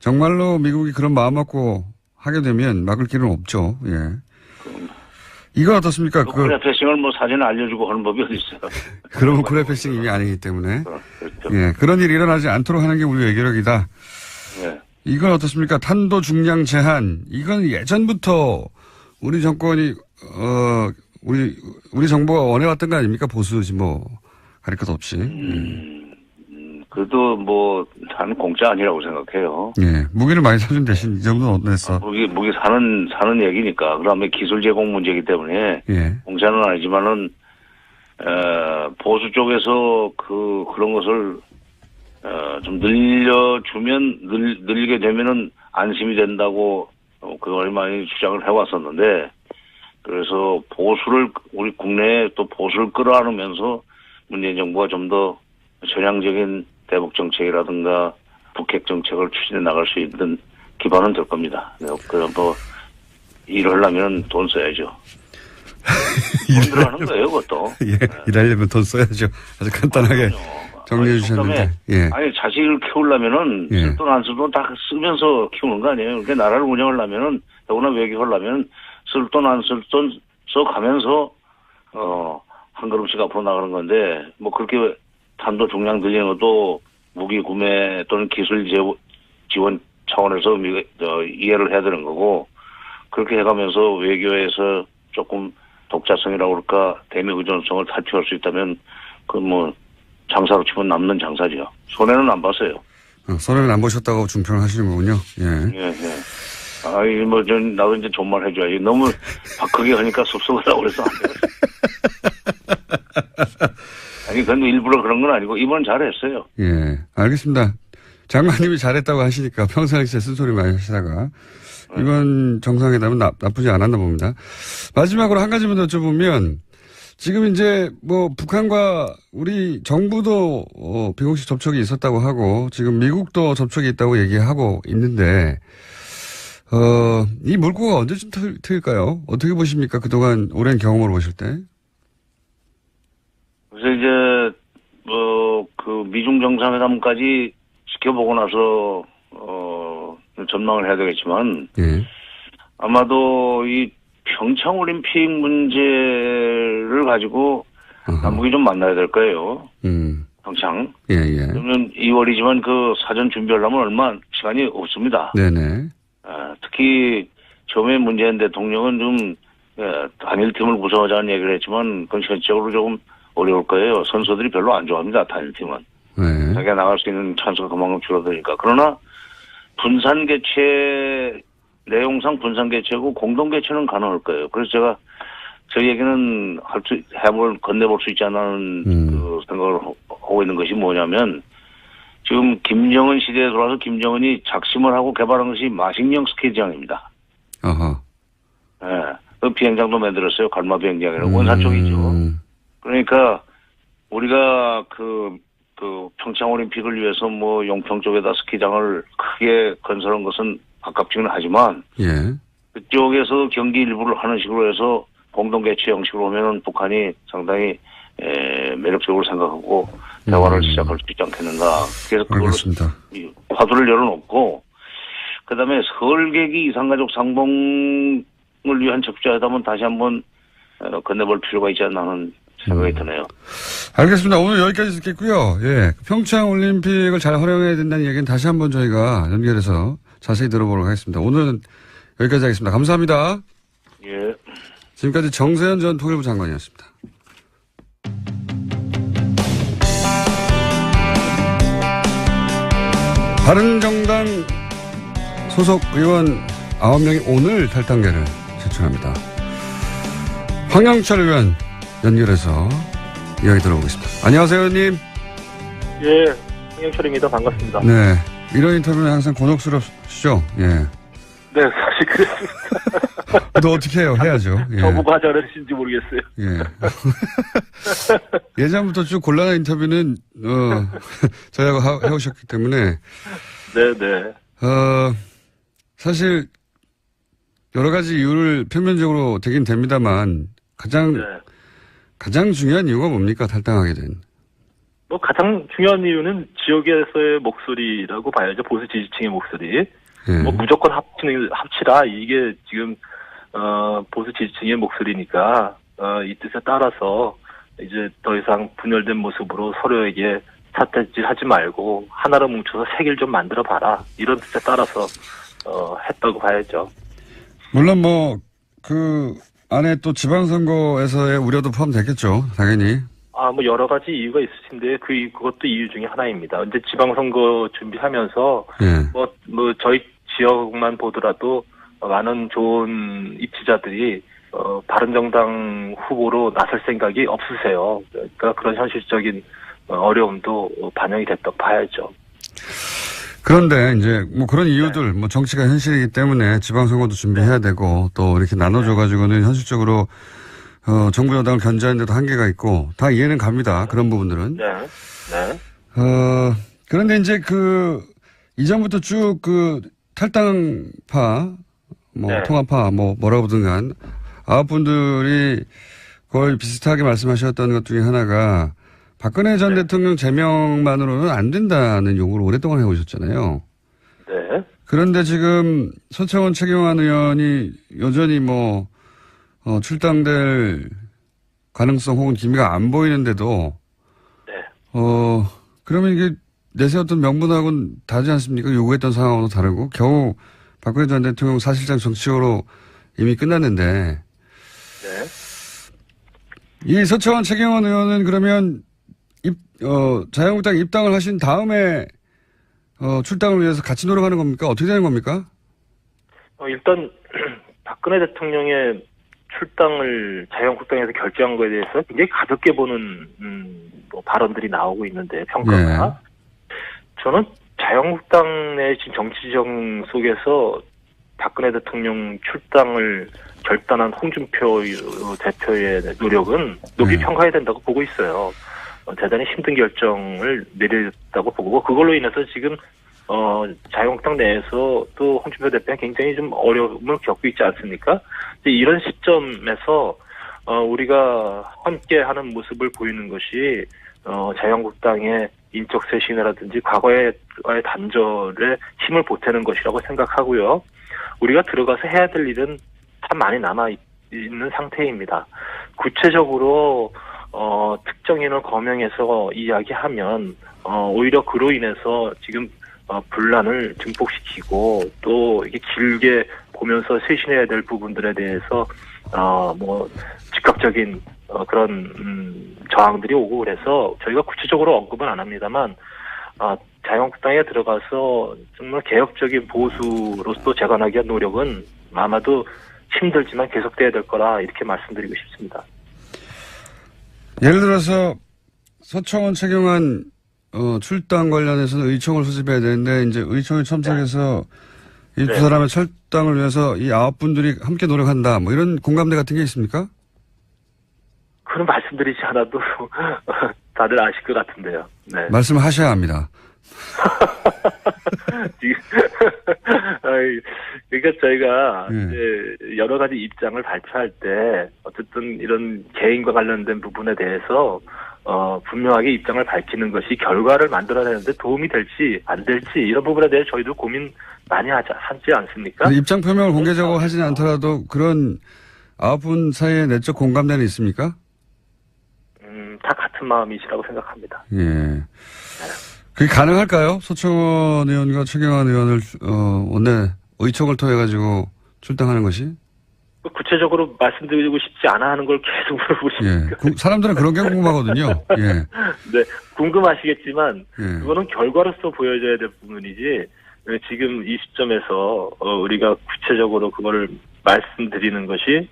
정말로 미국이 그런 마음 먹고 하게 되면 막을 길은 없죠. 예. 이건 어떻습니까?
코리아 패싱을 사전에 알려주고 하는 법이 어디 있어요?
그러면 코리아 패싱이 이미 아니기 때문에.
그렇죠.
예. 그런 일이 일어나지 않도록 하는 게 우리 외교력이다.
예.
이건 어떻습니까? 탄도 중량 제한. 이건 예전부터 우리 정권이, 우리 정부가 원해왔던 거 아닙니까? 보수지 가릴 것 없이.
그래도 한 공짜 아니라고 생각해요.
예. 무기를 많이 사준 대신 이 정도는 얻어냈어.
무기 사는 얘기니까. 그 다음에 기술 제공 문제이기 때문에.
예.
공짜는 아니지만은, 보수 쪽에서 그런 것을, 좀 늘리게 되면은 안심이 된다고, 그걸 많이 주장을 해왔었는데, 그래서 우리 국내에 또 보수를 끌어안으면서 문재인 정부가 좀 더 전향적인 대북 정책이라든가 북핵 정책을 추진해 나갈 수 있는 기반은 될 겁니다. 그럼 일하려면 돈 써야죠. 돈 들어가는 거예요, 그것도.
예. 일하려면 돈 써야죠. 아주 간단하게 정리해 주셨는데. 예.
아니, 자식을 키우려면은
예.
쓸 돈 안 쓸 돈 다 쓰면서 키우는 거 아니에요. 그러니까 나라를 운영하려면은 더구나 외교하려면 쓸 돈 안 쓸 돈 써가면서 한 걸음씩 앞으로 나가는 건데 그렇게 탄도 중량 늘리는 것도 무기 구매 또는 기술 지원 차원에서 이해를 해야 되는 거고 그렇게 해가면서 외교에서 조금 독자성이라고 그럴까 대미 의존성을 탈피할 수 있다면 장사로 치면 남는 장사죠. 손해는 안 봤어요.
손해는 안 보셨다고 중평을 하시는 거군요. 예.
예, 예. 나도 이제 존말 해줘야지. 너무 박하게 하니까 섭섭하다고 그래서 안 돼요. 아니, 그건 일부러 그런 건 아니고, 이번 잘했어요.
예, 알겠습니다. 장관님이 잘했다고 하시니까 평상시에 쓴소리 많이 하시다가 이번 정상회담은 나쁘지 않았나 봅니다. 마지막으로 한 가지만 더 여쭤보면 지금 이제 뭐 북한과 우리 정부도 비공식 접촉이 있었다고 하고 지금 미국도 접촉이 있다고 얘기하고 있는데 이 물꼬가 언제쯤 트일까요? 어떻게 보십니까? 그동안 오랜 경험을 보실 때.
그래서 이제 그 미중 정상회담까지 지켜보고 나서 전망을 해야 되겠지만
예.
아마도 이 평창 올림픽 문제를 가지고 남북이 좀 만나야 될 거예요. 평창.
예, 예.
그러면 2월이지만 그 사전 준비하려면 얼마 시간이 없습니다.
네네.
특히 처음에 문재인 대통령은 좀 단일팀을 구성하자는 얘기를 했지만 그건 현실적으로 조금 어려울 거예요. 선수들이 별로 안 좋아합니다. 단일팀은.
네.
자기가 나갈 수 있는 찬스가 그만큼 줄어드니까. 그러나 분산 개최 내용상 분산 개최고 공동 개최는 가능할 거예요. 그래서 제가 저희에게는 건네볼 수 있지 않는 그 생각을 하고 있는 것이 뭐냐면 지금 김정은 시대에 들어와서 김정은이 작심을 하고 개발한 것이 마식령 스키장입니다.
어허.
예. 그 비행장도 만들었어요. 갈마 비행장이라고 원산 쪽이죠. 그러니까 우리가 그 평창 올림픽을 위해서 뭐 용평 쪽에다 스키장을 크게 건설한 것은 아깝지는 하지만
예.
그쪽에서 경기 일부를 하는 식으로 해서 공동 개최 형식으로 하면은 북한이 상당히 매력적으로 생각하고 대화를 시작할 수 있지 않겠는가. 그래서 그걸로
알겠습니다.
화두를 열어놓고 그다음에 설계기 이산가족 상봉을 위한 적자회담은 다시 한번 건네볼 필요가 있지 않나 하는 생각이 드네요.
알겠습니다. 오늘 여기까지 듣겠고요. 예. 평창 올림픽을 잘 활용해야 된다는 얘기는 다시 한번 저희가 연결해서 자세히 들어보도록 하겠습니다. 오늘은 여기까지 하겠습니다. 감사합니다.
예.
지금까지 정세현 전 통일부 장관이었습니다. 바른정당 소속 의원 9명이 오늘 탈당계를 제출합니다. 황영철 의원 연결해서 이야기 들어보겠습니다. 안녕하세요, 의원님.
예, 황영철입니다. 반갑습니다.
네. 이런 인터뷰는 항상 곤혹스럽시죠? 예.
네, 사실 그랬습니다.
또 어떻게 해요? 해야죠. 예.
저보고 하자 그러신지 모르겠어요.
예. 예전부터 쭉 곤란한 인터뷰는, 저희하고 해오셨기 때문에.
네네.
사실, 여러 가지 이유를 표면적으로 되긴 됩니다만, 가장 중요한 이유가 뭡니까? 탈당하게 된.
뭐 가장 중요한 이유는 지역에서의 목소리라고 봐야죠. 보수 지지층의 목소리.
예.
뭐 무조건 합치라. 이게 지금, 보수 지지층의 목소리니까, 이 뜻에 따라서 이제 더 이상 분열된 모습으로 서로에게 삿대질 하지 말고 하나로 뭉쳐서 색을 좀 만들어 봐라. 이런 뜻에 따라서, 했다고 봐야죠.
물론 뭐, 그 안에 또 지방선거에서의 우려도 포함됐겠죠. 당연히.
뭐 여러 가지 이유가 있으신데 그것도 이유 중에 하나입니다. 이제 지방선거 준비하면서
예.
뭐 저희 지역만 보더라도 많은 좋은 입지자들이 바른정당 후보로 나설 생각이 없으세요. 그러니까 그런 현실적인 어려움도 반영이 됐다고 봐야죠.
그런데 이제 뭐 그런 이유들, 뭐 정치가 현실이기 때문에 지방선거도 준비해야 되고 또 이렇게 나눠줘가지고는 현실적으로 정부 여당을 견제하는데도 한계가 있고 다 이해는 갑니다. 그런 부분들은.
네. 네.
그런데 이제 이전부터 쭉 탈당파,
네.
통합파, 뭐라고 보든 간 9분들이 거의 비슷하게 말씀하셨던 것 중에 하나가 박근혜 전 대통령 제명만으로는 안 된다는 요구를 오랫동안 해오셨잖아요.
네.
그런데 지금 서청원 최경환 의원이 여전히 출당될 가능성 혹은 기미가 안 보이는데도,
네.
그러면 이게 내세웠던 명분하고는 다르지 않습니까? 요구했던 상황하고도 다르고, 겨우 박근혜 전 대통령 사실상 정치적으로 이미 끝났는데,
네.
이 서청원 최경환 의원은 그러면 자유한국당 입당을 하신 다음에, 출당을 위해서 같이 노력하는 겁니까? 어떻게 되는 겁니까?
일단, 박근혜 대통령의 출당을 자유한국당에서 결정한 거에 대해서 굉장히 가볍게 보는 뭐 발언들이 나오고 있는데 평가가 저는 자유한국당 내 지금 정치정 속에서 박근혜 대통령 출당을 결단한 홍준표 대표의 노력은 높이 평가해야 된다고 보고 있어요. 대단히 힘든 결정을 내렸다고 보고 그걸로 인해서 지금 자유한국당 내에서 또 홍준표 대표는 굉장히 좀 어려움을 겪고 있지 않습니까? 이런 시점에서 우리가 함께하는 모습을 보이는 것이 자유한국당의 인적 쇄신이라든지 과거의 단절에 힘을 보태는 것이라고 생각하고요. 우리가 들어가서 해야 될 일은 참 많이 남아 있는 상태입니다. 구체적으로 특정인을 거명해서 이야기하면 오히려 그로 인해서 지금 분란을 증폭시키고 또 이게 길게 보면서 쇄신해야 될 부분들에 대해서 뭐 즉각적인 그런 저항들이 오고 그래서 저희가 구체적으로 언급은 안 합니다만 자유한국당에 들어가서 정말 개혁적인 보수로서 재건하기 위한 노력은 아마도 힘들지만 계속돼야 될 거라 이렇게 말씀드리고 싶습니다.
예를 들어서 서청원 최경환 출당 관련해서는 의총을 소집해야 되는데 이제 의총에 참석해서 이 두 사람의 철당을 위해서 이 9분들이 함께 노력한다. 뭐 이런 공감대 같은 게 있습니까?
그런 말씀드리지 않아도 다들 아실 것 같은데요. 네.
말씀하셔야 합니다.
그러니까 저희가 이제 여러 가지 입장을 발표할 때 어쨌든 이런 개인과 관련된 부분에 대해서 분명하게 입장을 밝히는 것이 결과를 만들어내는데 도움이 될지 안 될지 이런 부분에 대해 저희도 고민 많이 하지 않습니까?
입장 표명을 공개적으로 하지는 않더라도 그런 9분 사이에 내적 공감대는 있습니까?
다 같은 마음이시라고 생각합니다.
예. 그게 가능할까요? 서청원 의원과 최경환 의원을 원내 의총을 통해 가지고 출당하는 것이?
구체적으로 말씀드리고 싶지 않아 하는 걸 계속 물어보시니까.
예. 사람들은 그런 게 궁금하거든요. 예.
네, 궁금하시겠지만
예.
그거는 결과로서 보여져야 될 부분이지 지금 이 시점에서 우리가 구체적으로 그거를 말씀드리는 것이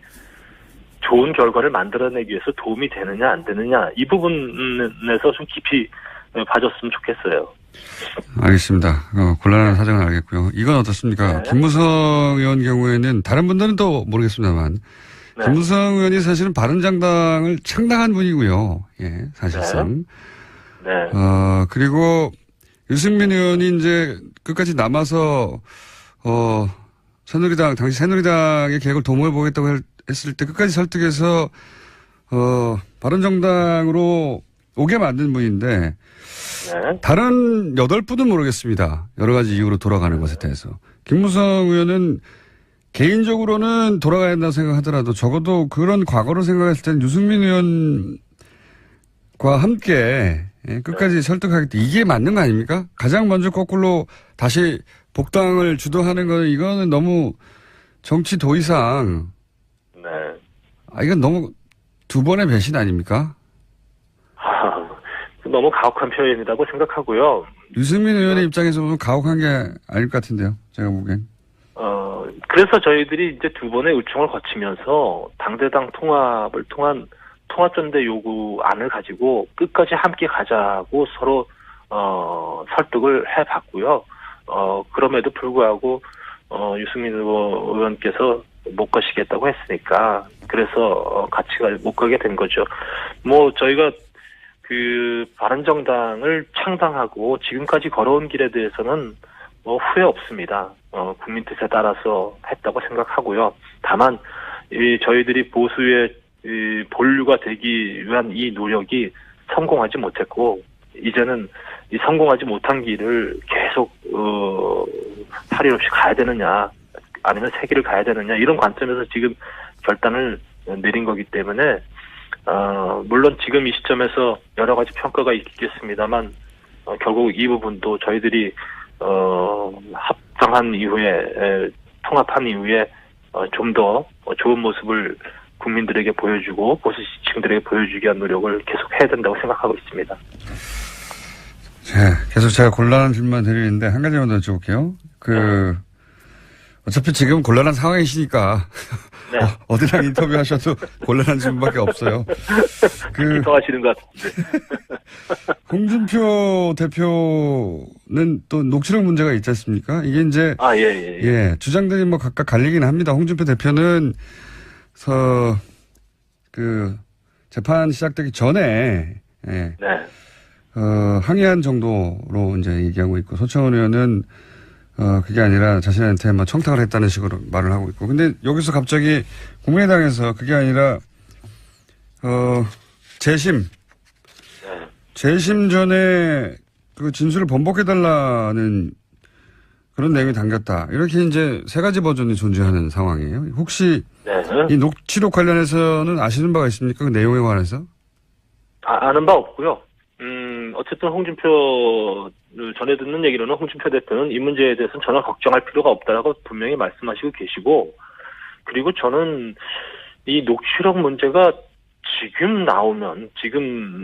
좋은 결과를 만들어내기 위해서 도움이 되느냐 안 되느냐 이 부분에서 좀 깊이 봐줬으면 좋겠어요.
알겠습니다. 곤란한 사정은 알겠고요. 이건 어떻습니까?
네.
김무성 의원 경우에는 다른 분들은 또 모르겠습니다만
네.
김무성 의원이 사실은 바른정당을 창당한 분이고요. 예, 사실상.
네.
그리고 유승민 의원이 이제 끝까지 남아서 당시 새누리당의 계획을 도모해 보겠다고 했을 때 끝까지 설득해서 바른정당으로 오게 만든 분인데
네.
다른 8분은 모르겠습니다. 여러 가지 이유로 돌아가는 것에 대해서. 김무성 의원은 개인적으로는 돌아가야 한다고 생각하더라도 적어도 그런 과거로 생각했을 때는 유승민 의원과 함께 끝까지 설득하겠다. 이게 맞는 거 아닙니까? 가장 먼저 거꾸로 다시 복당을 주도하는 거는 이거는 너무 정치 도의상 이건 너무 두 번의 배신 아닙니까?
너무 가혹한 표현이라고 생각하고요.
유승민 의원의 입장에서 보면 가혹한 게 아닐 것 같은데요. 제가 보기엔.
그래서 저희들이 이제 두 번의 의총을 거치면서 당대당 통합을 통한 통합전대 요구안을 가지고 끝까지 함께 가자고 서로 설득을 해봤고요. 그럼에도 불구하고 유승민 의원께서 못 가시겠다고 했으니까 그래서 같이 못 가게 된 거죠. 뭐 저희가 그 바른정당을 창당하고 지금까지 걸어온 길에 대해서는 뭐 후회 없습니다. 국민 뜻에 따라서 했다고 생각하고요. 다만 저희들이 보수의 본류가 되기 위한 이 노력이 성공하지 못했고 이제는 이 성공하지 못한 길을 계속 탈일 없이 가야 되느냐 아니면 새 길을 가야 되느냐 이런 관점에서 지금 결단을 내린 거기 때문에 물론 지금 이 시점에서 여러 가지 평가가 있겠습니다만 결국 이 부분도 저희들이 합당한 이후에 통합한 이후에 좀 더 좋은 모습을 국민들에게 보여주고 보수 지층들에게 보여주기 위한 노력을 계속 해야 된다고 생각하고 있습니다.
네, 계속 제가 곤란한 질문만 드리는데 한 가지만 더 여쭤볼게요. 어차피 지금 곤란한 상황이시니까
네.
어디랑 인터뷰하셔도 곤란한 질문밖에 없어요.
기뻐하시는 것 같은데.
홍준표 대표는 또 녹취록 문제가 있지 않습니까? 이게 이제 예, 주장들이 뭐 각각 갈리긴 합니다. 홍준표 대표는 재판 시작되기 전에 예,
네.
항의한 정도로 이제 얘기하고 있고 소창원 의원은 그게 아니라 자신한테 뭐 청탁을 했다는 식으로 말을 하고 있고. 근데 여기서 갑자기 국민의당에서 그게 아니라 재심 전에 그 진술을 번복해달라는 그런 내용이 담겼다. 이렇게 이제 세 가지 버전이 존재하는 상황이에요. 혹시
네.
이 녹취록 관련해서는 아시는 바가 있습니까? 그 내용에 관해서?
아는 바 없고요. 어쨌든 홍준표 전에 듣는 얘기로는 홍준표 대표는 이 문제에 대해서는 전혀 걱정할 필요가 없다라고 분명히 말씀하시고 계시고, 그리고 저는 이 녹취록 문제가 지금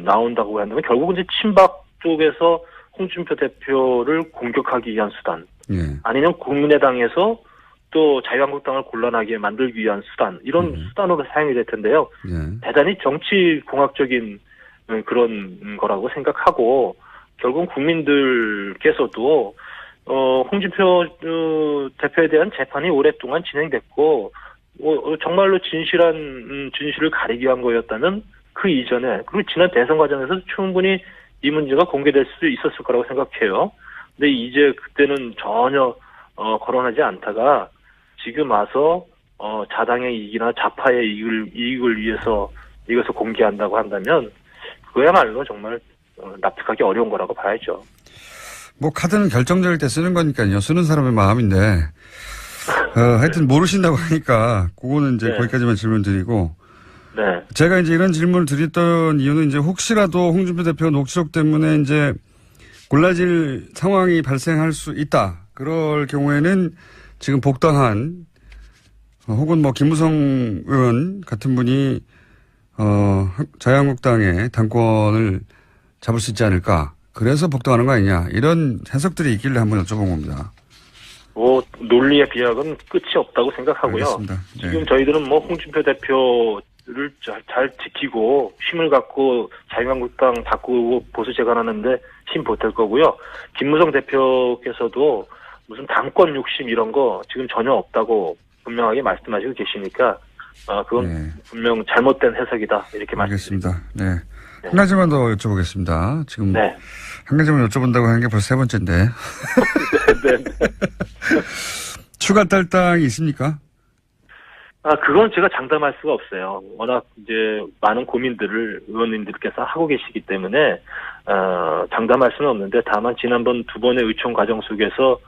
나온다고 한다면 결국은 이제 친박 쪽에서 홍준표 대표를 공격하기 위한 수단,
예.
아니면 국민의당에서 또 자유한국당을 곤란하게 만들기 위한 수단, 이런 수단으로 사용이 될 텐데요.
예.
대단히 정치공학적인 그런 거라고 생각하고, 결국 국민들께서도 홍준표 대표에 대한 재판이 오랫동안 진행됐고, 정말로 진실을 가리기 위한 거였다면 그 이전에, 그리고 지난 대선 과정에서 충분히 이 문제가 공개될 수 있었을 거라고 생각해요. 근데 이제 그때는 전혀 거론하지 않다가 지금 와서 자당의 이익이나 좌파의 이익을 위해서 이것을 공개한다고 한다면 그야말로 정말 납득하기 어려운 거라고 봐야죠.
뭐 카드는 결정적일 때 쓰는 거니까요. 쓰는 사람의 마음인데 하여튼 모르신다고 하니까 그거는 이제
네.
거기까지만 질문드리고,
네.
제가 이제 이런 질문을 드렸던 이유는 이제 혹시라도 홍준표 대표 녹취록 때문에 이제 골라질 상황이 발생할 수 있다. 그럴 경우에는 지금 복당한 혹은 뭐 김무성 의원 같은 분이 자유한국당의 당권을 잡을 수 있지 않을까. 그래서 복당하는 거 아니냐. 이런 해석들이 있길래 한번 여쭤본 겁니다.
논리의 비약은 끝이 없다고 생각하고요.
알겠습니다. 네.
지금 저희들은 뭐 홍준표 대표를 잘 지키고 힘을 갖고 자유한국당 바꾸고 보수 재건하는데 힘 보탤 거고요. 김무성 대표께서도 무슨 당권 욕심 이런 거 지금 전혀 없다고 분명하게 말씀하시고 계시니까 그건
네.
분명 잘못된 해석이다 이렇게 말씀드립니다.
알겠습니다. 네. 한 가지만 더 여쭤보겠습니다. 지금
네.
한 가지만 여쭤본다고 하는 게 벌써 세 번째인데.
네.
추가 탈당이 있습니까?
그건 제가 장담할 수가 없어요. 워낙 이제 많은 고민들을 의원님들께서 하고 계시기 때문에 장담할 수는 없는데, 다만 지난번 두 번의 의총 과정 속에서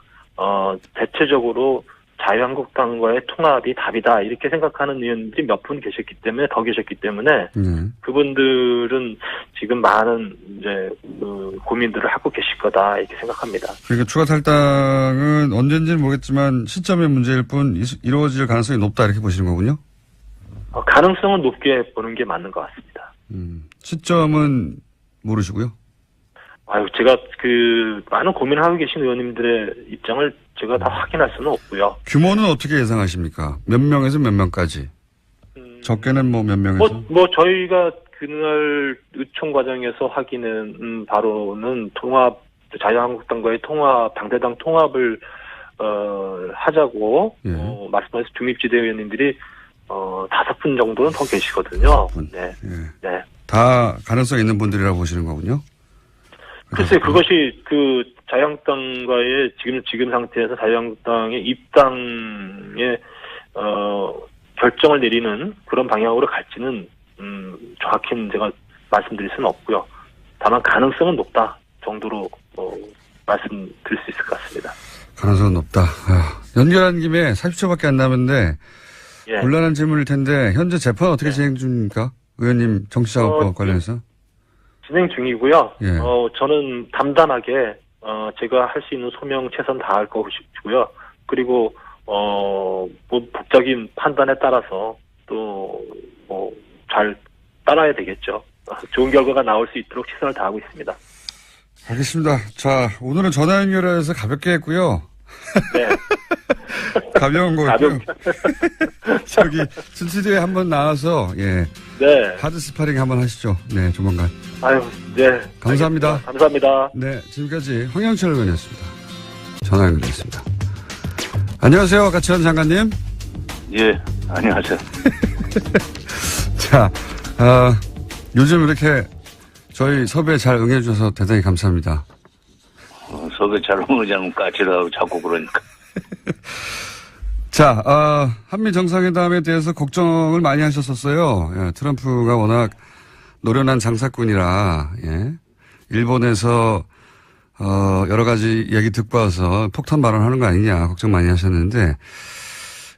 대체적으로 자유한국당과의 통합이 답이다 이렇게 생각하는 의원들이 몇 분 계셨기 때문에 그분들은 지금 많은 이제 고민들을 하고 계실 거다 이렇게 생각합니다.
그러니까 추가 탈당은 언제인지는 모르겠지만 시점의 문제일 뿐 이루어질 가능성이 높다 이렇게 보시는 거군요.
가능성은 높게 보는 게 맞는 것 같습니다.
시점은 모르시고요.
제가 많은 고민을 하고 계신 의원님들의 입장을 제가 다 확인할 수는 없고요.
규모는 어떻게 예상하십니까? 몇 명에서 몇 명까지? 적게는 뭐 몇 명에서?
저희가 그날 의총 과정에서 확인은 바로는 자유한국당과의 당대당 통합을 하자고
예.
말씀하신 중립지대 의원님들이 5분 정도는 더 계시거든요.
5분.
네.
예.
네.
다 가능성 있는 분들이라고 보시는 거군요.
글쎄, 그것이 자유한국당과의 지금 상태에서 자유한국당의 입당의 결정을 내리는 그런 방향으로 갈지는 정확히는 제가 말씀드릴 수는 없고요. 다만 가능성은 높다 정도로 말씀드릴 수 있을 것 같습니다.
가능성은 높다. 연결한 김에 40초밖에 안 남았는데
예.
곤란한 질문일 텐데 현재 재판 어떻게 진행 중입니까? 의원님 정치자금법 관련해서.
진행 중이고요.
예.
저는 담담하게 제가 할 수 있는 소명 최선 다할 것이고요. 그리고 뭐 법적인 판단에 따라서 또 잘 따라야 되겠죠. 좋은 결과가 나올 수 있도록 최선을 다하고 있습니다.
알겠습니다. 자, 오늘은 전화 연결해서 가볍게 했고요.
네.
가벼운 거였고요. 저기 스튜디오에 한번 나와서 예
네.
하드 스파링 한번 하시죠. 네, 조만간.
아유, 네.
감사합니다.
알겠습니다. 감사합니다.
네, 지금까지 황영철 의원이었습니다. 전화 연결됐습니다. 안녕하세요, 가치환 장관님.
예, 안녕하세요.
자, 요즘 이렇게 저희 섭외에 잘 응해주셔서 대단히 감사합니다.
섭외 잘 오지 않으면 까칠하고 자꾸 그러니까.
자, 한미 정상회담에 대해서 걱정을 많이 하셨었어요. 예, 트럼프가 워낙 노련한 장사꾼이라, 예. 일본에서, 여러 가지 얘기 듣고 와서 폭탄 발언하는 거 아니냐 걱정 많이 하셨는데,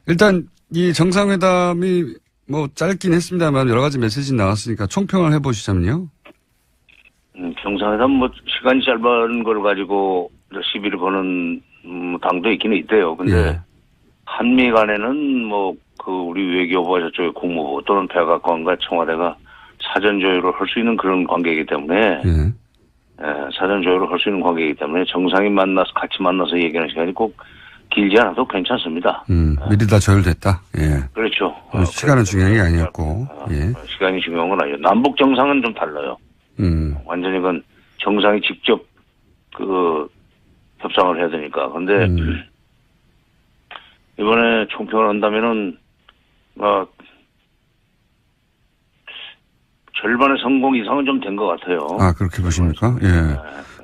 일단 이 정상회담이 뭐 짧긴 했습니다만 여러 가지 메시지 나왔으니까 총평을 해보시자면요.
정상회담 뭐 시간이 짧은 걸 가지고 시비를 거는 당도 있기는 있대요. 근데
예.
한미 간에는 뭐 그 우리 외교부와 저쪽의 국무부 또는 백악관과 청와대가 사전 조율을 할 수 있는 그런 관계이기 때문에
예.
사전 조율을 할 수 있는 관계이기 때문에 정상이 만나서 같이 만나서 얘기하는 시간이 꼭 길지 않아도 괜찮습니다.
미리 다 조율됐다. 예.
그렇죠.
시간은 중요한 게 아니었고. 예.
시간이 중요한 건 아니에요. 남북 정상은 좀 달라요. 완전히 그건 정상이 직접 그 협상을 해야 되니까. 근데 이번에 총평을 한다면은 절반의 성공 이상은 좀 된 것 같아요.
아, 그렇게 보십니까? 예.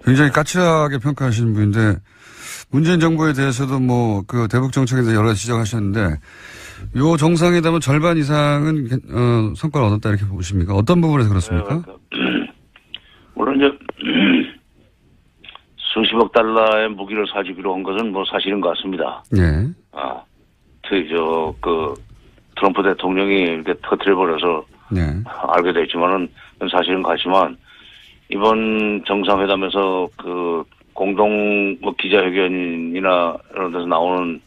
굉장히 까칠하게 평가하시는 분인데, 문재인 정부에 대해서도 뭐, 그 대북 정책에 대해서 여러 가지 지적하셨는데, 요 정상회담은 절반 이상은, 성과를 얻었다 이렇게 보십니까? 어떤 부분에서 그렇습니까?
물론 이제, 수십억 달러의 무기를 사주기로 한 것은 뭐 사실인 것 같습니다.
예.
트럼프 대통령이 이렇게 터뜨려버려서,
네.
알게 됐지만은 사실은 같지만 이번 정상회담에서 그 공동 뭐 기자회견이나 이런 데서 나오는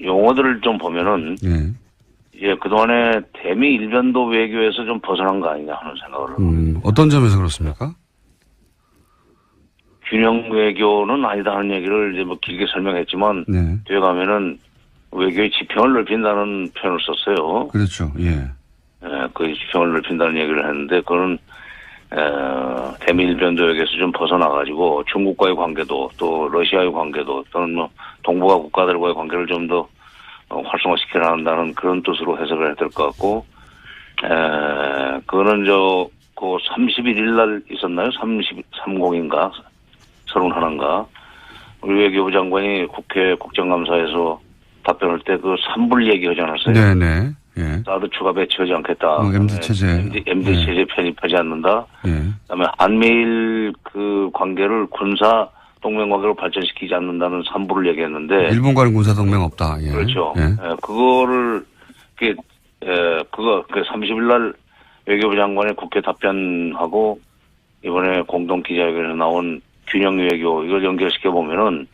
용어들을 좀 보면은 예 그동안에 대미 일변도 외교에서 좀 벗어난 거 아니냐 하는 생각을 합니다.
어떤 점에서 그렇습니까?
균형 외교는 아니다 하는 얘기를 이제 뭐 길게 설명했지만
네.
뒤에 가면은 외교의 지평을 넓힌다는 표현을 썼어요.
그렇죠. 예.
그 지평을 넓힌다는 얘기를 했는데, 그거는, 대미일변도역에서 좀 벗어나가지고 중국과의 관계도 또 러시아의 관계도 또는 뭐 동북아 국가들과의 관계를 좀 더 활성화시켜야 한다는 그런 뜻으로 해석을 해야 될 것 같고, 그거는 그 31일 날 있었나요? 30인가? 31인가? 우리 외교부 장관이 국회 국정감사에서 답변할 때 그 3불 얘기하지 않았어요?
네네. 예.
사드 추가 배치하지 않겠다.
MD 체제.
MD 체제 편입하지 않는다.
예.
그다음에 한미일 그 관계를 군사 동맹 관계로 발전시키지 않는다는 3부를 얘기했는데.
일본과는 군사 동맹 없다. 예.
그렇죠.
예.
그거를 그 30일 날 외교부 장관의 국회 답변하고 이번에 공동 기자회견에 나온 균형 외교 이걸 연결시켜 보면은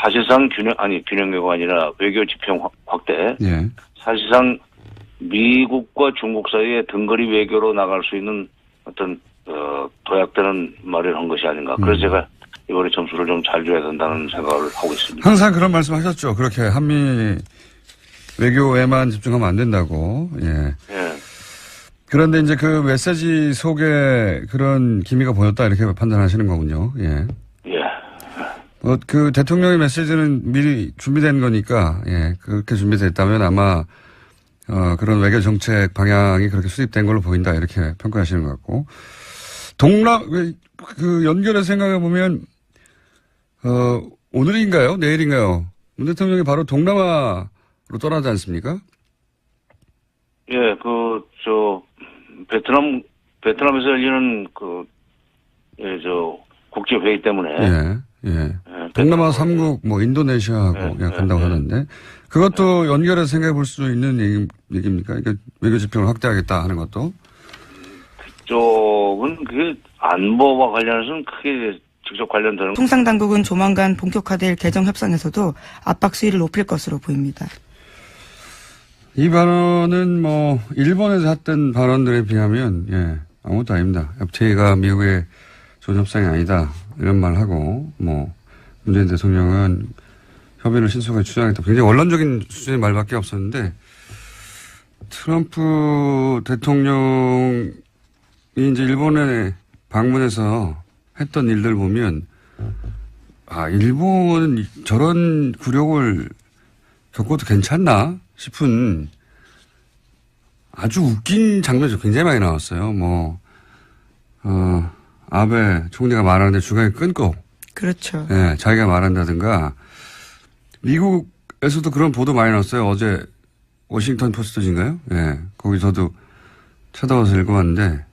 사실상 균형 외교가 아니라 외교 지평 확대.
예.
사실상 미국과 중국 사이에 등거리 외교로 나갈 수 있는 어떤 도약되는 말을 한 것이 아닌가. 그래서 제가 이번에 점수를 좀 잘 줘야 된다는 생각을 하고 있습니다.
항상 그런 말씀 하셨죠. 그렇게 한미 외교에만 집중하면 안 된다고. 예.
예.
그런데 이제 그 메시지 속에 그런 기미가 보였다 이렇게 판단하시는 거군요. 예.
예.
그 대통령의 메시지는 미리 준비된 거니까, 예. 그렇게 준비됐다면 아마 그런 외교 정책 방향이 그렇게 수립된 걸로 보인다 이렇게 평가하시는 것 같고, 그 연결해서 생각해 보면 오늘인가요, 내일인가요? 문 대통령이 바로 동남아로 떠나지 않습니까?
예, 베트남에서 열리는 국제 회의 때문에.
예. 동남아 3국 뭐 인도네시아하고 간다고 하는데 그것도 연결해서 생각해 볼 수 있는 얘기입니까? 그러니까 외교 지평을 확대하겠다 하는 것도.
그쪽은 그게 안보와 관련해서는 크게 직접 관련되는.
통상 당국은 조만간 본격화될 개정 협상에서도 압박 수위를 높일 것으로 보입니다.
이 발언은 뭐 일본에서 했던 발언들에 비하면 아무것도 아닙니다. FTA가 미국의 좋은 협상이 아니다 이런 말 하고 뭐 문재인 대통령은 협의를 신속하게 추진하겠다. 굉장히 원론적인 수준의 말밖에 없었는데 트럼프 대통령이 이제 일본에 방문해서 했던 일들 보면 일본은 저런 굴욕을 겪어도 괜찮나 싶은 아주 웃긴 장면이 굉장히 많이 나왔어요. 아베 총리가 말하는데 중간에 끊고.
그렇죠.
예, 자기가 말한다든가. 미국에서도 그런 보도 많이 나왔어요. 어제 워싱턴 포스트인가요? 예, 거기 저도 찾아와서 읽어봤는데,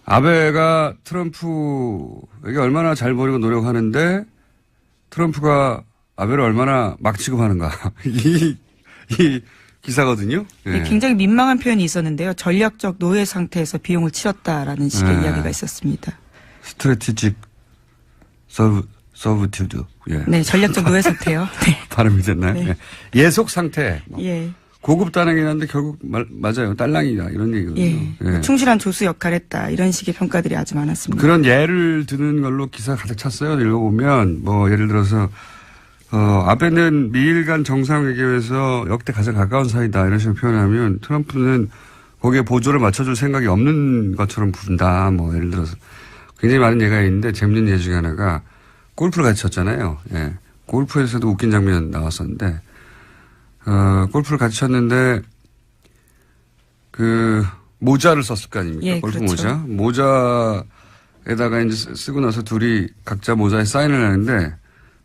아베가 트럼프에게 얼마나 잘 보이고 노력하는데 트럼프가 아베를 얼마나 막 취급하는가. 이 기사거든요. 예.
굉장히 민망한 표현이 있었는데요. 전략적 노예 상태에서 비용을 치렀다라는 식의 이야기가 있었습니다.
스트래티직 서브튜드. 예.
네, 전략적 노예 상태요. 네.
발음이 됐나요?
네.
예. 예속 상태.
예.
고급 단행이긴 한데 결국 맞아요. 딸랑이다 이런 얘기거든요.
예.
예.
충실한 조수 역할을 했다. 이런 식의 평가들이 아주 많았습니다.
그런 예를 드는 걸로 기사 가득 찼어요. 읽어보면 예를 들어서 아베는 미일 간 정상회담에서 역대 가장 가까운 사이다 이런 식으로 표현하면 트럼프는 거기에 보조를 맞춰줄 생각이 없는 것처럼 부른다. 예를 들어서 굉장히 많은 예가 있는데 재밌는 예 중에 하나가 골프를 같이 쳤잖아요. 예. 골프에서도 웃긴 장면 나왔었는데 골프를 같이 쳤는데 모자를 썼을 거 아닙니까?
예,
골프
그렇죠.
모자에다가 이제 쓰고 나서 둘이 각자 모자에 사인을 하는데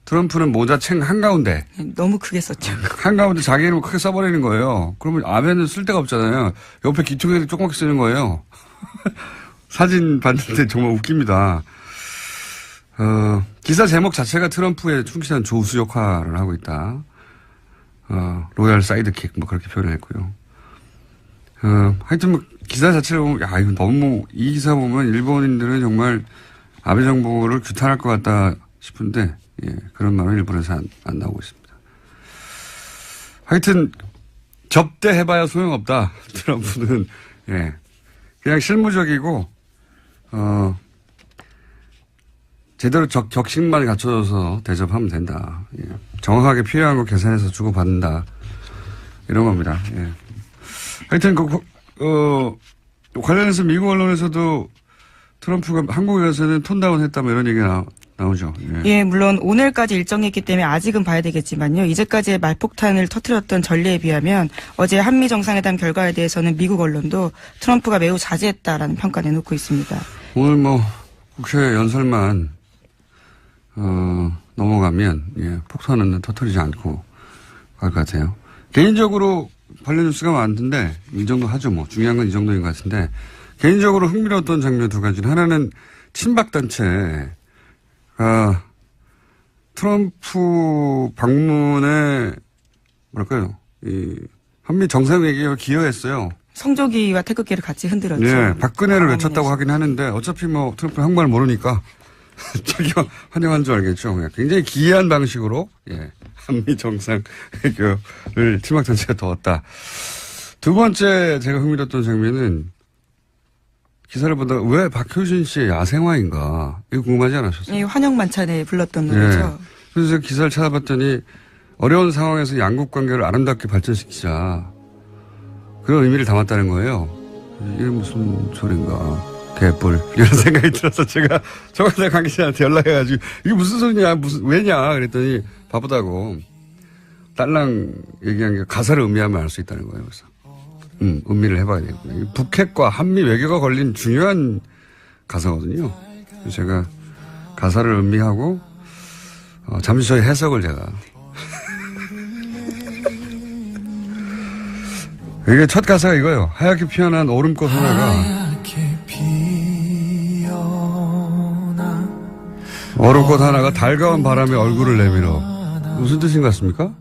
트럼프는 모자 챙 한가운데.
너무 크게 썼죠.
한가운데 자기 이름을 크게 써버리는 거예요. 그러면 아베는 쓸 데가 없잖아요. 옆에 기퉁이를 조그맣게 쓰는 거예요. 사진 봤는데 정말 웃깁니다. 기사 제목 자체가 트럼프의 충실한 조수 역할을 하고 있다. 로얄 사이드킥 그렇게 표현을 했고요. 하여튼 기사 자체를 보면 이거 너무 이 기사 보면 일본인들은 정말 아베 정부를 규탄할 것 같다 싶은데 그런 말은 일본에서 안 나오고 있습니다. 하여튼 접대해봐야 소용없다. 트럼프는 그냥 실무적이고 제대로 격식만 갖춰져서 대접하면 된다. 정확하게 필요한 거 계산해서 주고받는다. 이런 겁니다. 하여튼 관련해서 미국 언론에서도 트럼프가 한국에 가서는 톤다운 했다 이런 얘기가 나오죠.
예, 물론 오늘까지 일정이 있기 때문에 아직은 봐야 되겠지만요. 이제까지의 말폭탄을 터뜨렸던 전례에 비하면 어제 한미 정상회담 결과에 대해서는 미국 언론도 트럼프가 매우 자제했다라는 평가 내놓고 있습니다.
오늘 국회 연설만 넘어가면 폭탄은 터뜨리지 않고 갈 것 같아요. 개인적으로 관련 뉴스가 많은데 이 정도 하죠. 중요한 건 이 정도인 것 같은데 개인적으로 흥미로웠던 장면 두 가지는 하나는 친박단체 트럼프 방문에 이 한미 정상회담에 기여했어요.
성조기와 태극기를 같이 흔들었죠.
네, 박근혜를 외쳤다고 하긴 하는데 어차피 트럼프 한국말 모르니까 자기가 환영한 줄 알겠죠. 굉장히 기이한 방식으로 한미 정상회담을 친박단체가 도왔다. 두 번째 제가 흥미로웠던 장면은 기사를 보다가 왜 박효신 씨의 야생화인가 이거 궁금하지 않으셨어요?
예, 환영 만찬에 불렀던 노래죠.
그래서 제가 기사를 찾아봤더니 어려운 상황에서 양국 관계를 아름답게 발전시키자 그런 의미를 담았다는 거예요. 이게 무슨 소린가. 개뿔 이런 생각이 들어서 제가 정관장 관계자한테 연락해가지고 이게 무슨 소리냐 왜냐 그랬더니 바쁘다고 딸랑 얘기한 게 가사를 음미하면 알 수 있다는 거예요. 그래서 음미를 해봐야 되겠군요. 북핵과 한미 외교가 걸린 중요한 가사거든요. 그래서 제가 가사를 음미하고 잠시 저희 해석을 제가 이게 첫 가사가 이거예요. 하얗게 피어난 오름꽃 하나가 얼음꽃 하나가 달가운 바람에 얼굴을 내밀어. 무슨 뜻인 것 같습니까?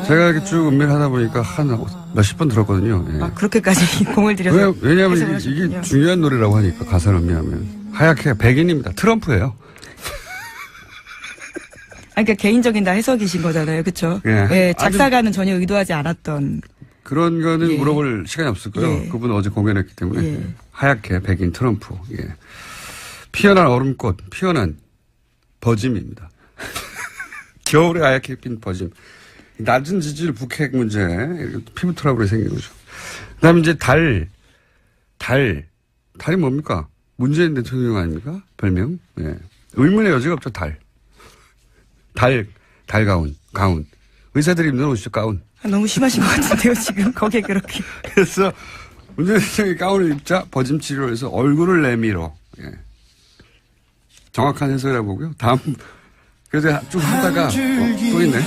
제가 이렇게 쭉 음미를 하다 보니까 한 몇십 번 들었거든요.
그렇게까지 공을 들여서.
왜냐하면 이게 중요한 노래라고 하니까 가사를 음미하면. 하얗게 백인입니다. 트럼프예요.
그러니까 개인적인 다 해석이신 거잖아요. 그렇죠? 작사가는 전혀 의도하지 않았던.
그런 거는 물어볼 시간이 없을 거예요. 그분은 어제 공연했기 때문에. 하얗게 백인 트럼프. 피어난 얼음꽃, 피어난 버짐입니다. 겨울에 하얗게 핀 버짐. 낮은 지질 북핵 문제, 피부 트러블이 생긴 거죠. 그 다음에 이제 달이 뭡니까? 문재인 대통령 아닙니까? 별명? 예. 의문의 여지가 없죠, 달 가운. 의사들이 입는 옷이죠, 가운.
너무 심하신 것 같은데요, 지금. 거기에 그렇게.
그래서 문재인 대통령이 가운을 입자 버짐 치료를 해서 얼굴을 내밀어. 예. 정확한 해석이라고 보고요. 다음, 그래서 쭉 하다가, 또 있네.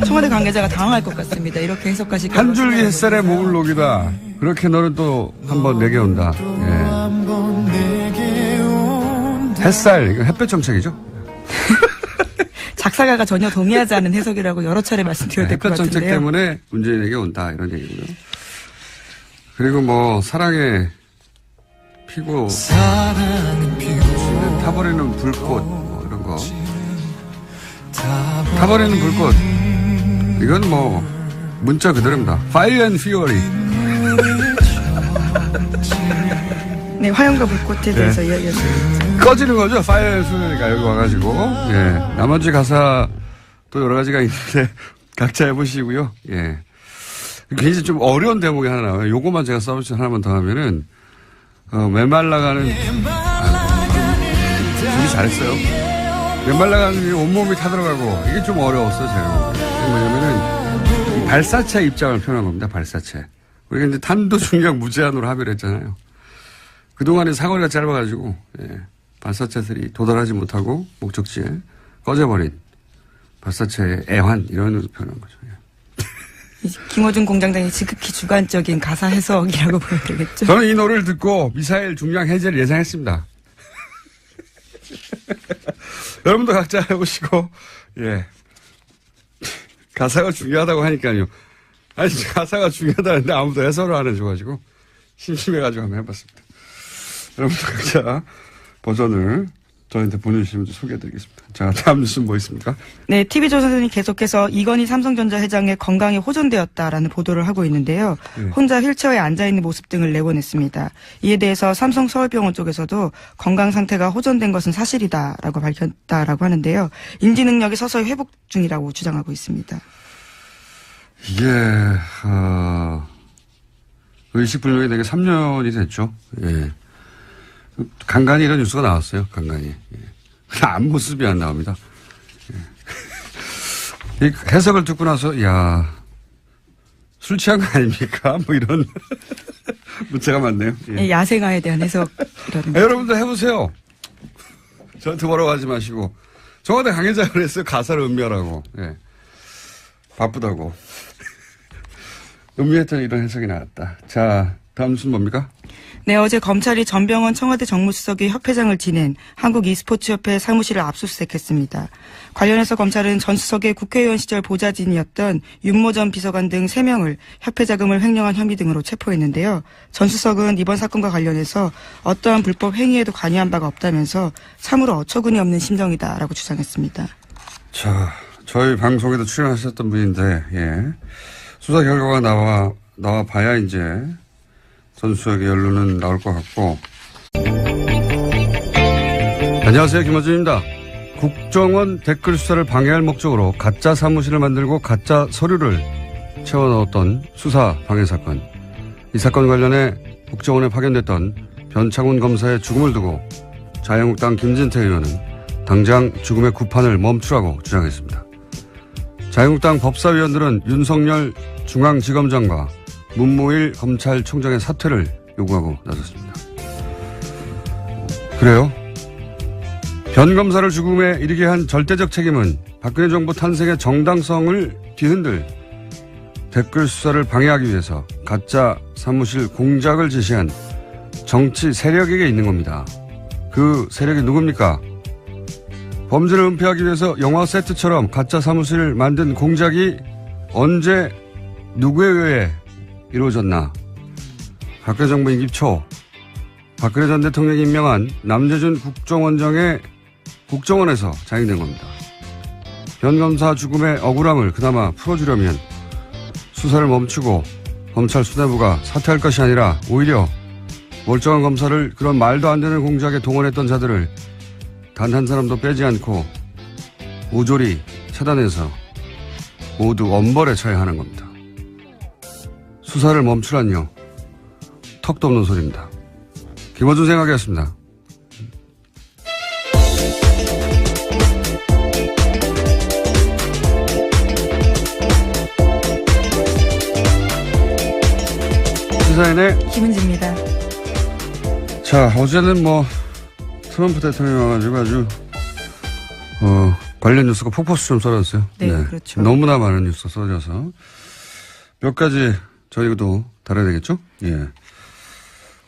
청와대 관계자가 당황할 것 같습니다. 이렇게 해석하시고.
한 줄기 햇살에 몸을 녹이다. 그렇게 너는 또 한번 내게 온다. 예. 햇살, 이거 햇볕 정책이죠?
작사가가 전혀 동의하지 않은 해석이라고 여러 차례 말씀드려야 될 것
햇볕 정책
같은데요.
때문에 문재인에게 온다. 이런 얘기고요. 그리고 뭐, 사랑의 피고, 타버리는 불꽃, 뭐 이런 거. 타버리는 불꽃. 이건 뭐, 문자 그대로입니다. Fire and Fury.
네, 화염과 불꽃에 대해서 이야기했습니다.
꺼지는 거죠. Fire and Fury가 여기 와가지고. 예. 나머지 가사 또 여러 가지가 있는데, 각자 해보시고요. 예. 굉장히 좀 어려운 대목이 하나 나와요. 요거만 제가 서비스 하나만 더 하면은, 메말라가는, 준비 잘했어요. 메말라가는 온몸이 타들어가고, 이게 좀 어려웠어요, 제가. 뭐냐면은, 이 발사체 입장을 표현한 겁니다, 발사체. 우리가 이제 탄도 중량 무제한으로 합의를 했잖아요. 그동안에 사거리가 짧아가지고, 예, 발사체들이 도달하지 못하고, 목적지에 꺼져버린 발사체의 애환, 이런 식으로 표현한 거죠. 예.
김어준 공장장이 지극히 주관적인 가사 해석이라고 보면 되겠죠.
저는 이 노래를 듣고 미사일 중량 해제를 예상했습니다. 여러분도 각자 해보시고, 예. 가사가 중요하다고 하니까요. 아니, 가사가 중요하다는데 아무도 해설을 안 해줘가지고, 심심해가지고 한번 해봤습니다. 여러분도 각자 버전을 저희한테 보내주시면 소개해드리겠습니다. 자, 다음 뉴스는 뭐 있습니까?
네, TV조선이 계속해서 이건희 삼성전자 회장의 건강이 호전되었다라는 보도를 하고 있는데요.
네.
혼자 휠체어에 앉아있는 모습 등을 내보냈습니다. 이에 대해서 삼성 서울병원 쪽에서도 건강 상태가 호전된 것은 사실이다라고 밝혔다라고 하는데요. 인지 능력이 서서히 회복 중이라고 주장하고 있습니다.
이게, 의식불명이 되게 3년이 됐죠. 예. 간간히 이런 뉴스가 나왔어요, 간간히. 예. 앞모습이 안 나옵니다. 예. 이 해석을 듣고 나서, 야, 술 취한 거 아닙니까? 뭐 이런 문자가 많네요. 예.
네, 야생화에 대한 해석이라는.
여러분들 해보세요. 저한테 뭐라고 하지 마시고. 청와대 관계자가 그랬어요. 가사를 음미하라고. 예. 바쁘다고. 음미했더니 이런 해석이 나왔다. 자, 다음 뉴스는 뭡니까?
네, 어제 검찰이 전병헌 청와대 정무수석이 협회장을 지낸 한국e스포츠협회 사무실을 압수수색했습니다. 관련해서 검찰은 전 수석의 국회의원 시절 보좌진이었던 윤모 전 비서관 등 3명을 협회 자금을 횡령한 혐의 등으로 체포했는데요. 전 수석은 이번 사건과 관련해서 어떠한 불법 행위에도 관여한 바가 없다면서 참으로 어처구니 없는 심정이다라고 주장했습니다.
자, 저희 방송에도 출연하셨던 분인데, 예. 수사 결과가 나와 봐야 이제 전 수석의 연루는 나올 것 같고. 안녕하세요, 김어준입니다. 국정원 댓글 수사를 방해할 목적으로 가짜 사무실을 만들고 가짜 서류를 채워 넣었던 수사 방해 사건. 이 사건 관련해 국정원에 파견됐던 변창훈 검사의 죽음을 두고 자유한국당 김진태 의원은 당장 죽음의 구판을 멈추라고 주장했습니다. 자유한국당 법사위원들은 윤석열 중앙지검장과 문무일 검찰총장의 사퇴를 요구하고 나섰습니다. 그래요? 변 검사를 죽음에 이르게 한 절대적 책임은 박근혜 정부 탄생의 정당성을 뒤흔들 댓글 수사를 방해하기 위해서 가짜 사무실 공작을 지시한 정치 세력에게 있는 겁니다. 그 세력이 누굽니까? 범죄를 은폐하기 위해서 영화 세트처럼 가짜 사무실을 만든 공작이 언제 누구에 의해 이루어졌나? 박근혜 정부 임기 초 박근혜 전 대통령이 임명한 남재준 국정원장의 국정원에서 자행된 겁니다. 변 검사 죽음의 억울함을 그나마 풀어주려면 수사를 멈추고 검찰 수뇌부가 사퇴할 것이 아니라 오히려 멀쩡한 검사를 그런 말도 안 되는 공작에 동원했던 자들을 단 한 사람도 빼지 않고 모조리 차단해서 모두 엄벌에 처해야 하는 겁니다. 수사를 멈추란요. 턱도 없는 소리입니다. 김어준 생각이었습니다. 시사인의
김은지입니다.
자, 어제는 트럼프 대통령이 와가지고 아주 관련 뉴스가 폭포수처럼 쏟아졌어요.
네, 그렇죠.
너무나 많은 뉴스가 쏟아져서 몇 가지 저희도 다뤄야 되겠죠? 예.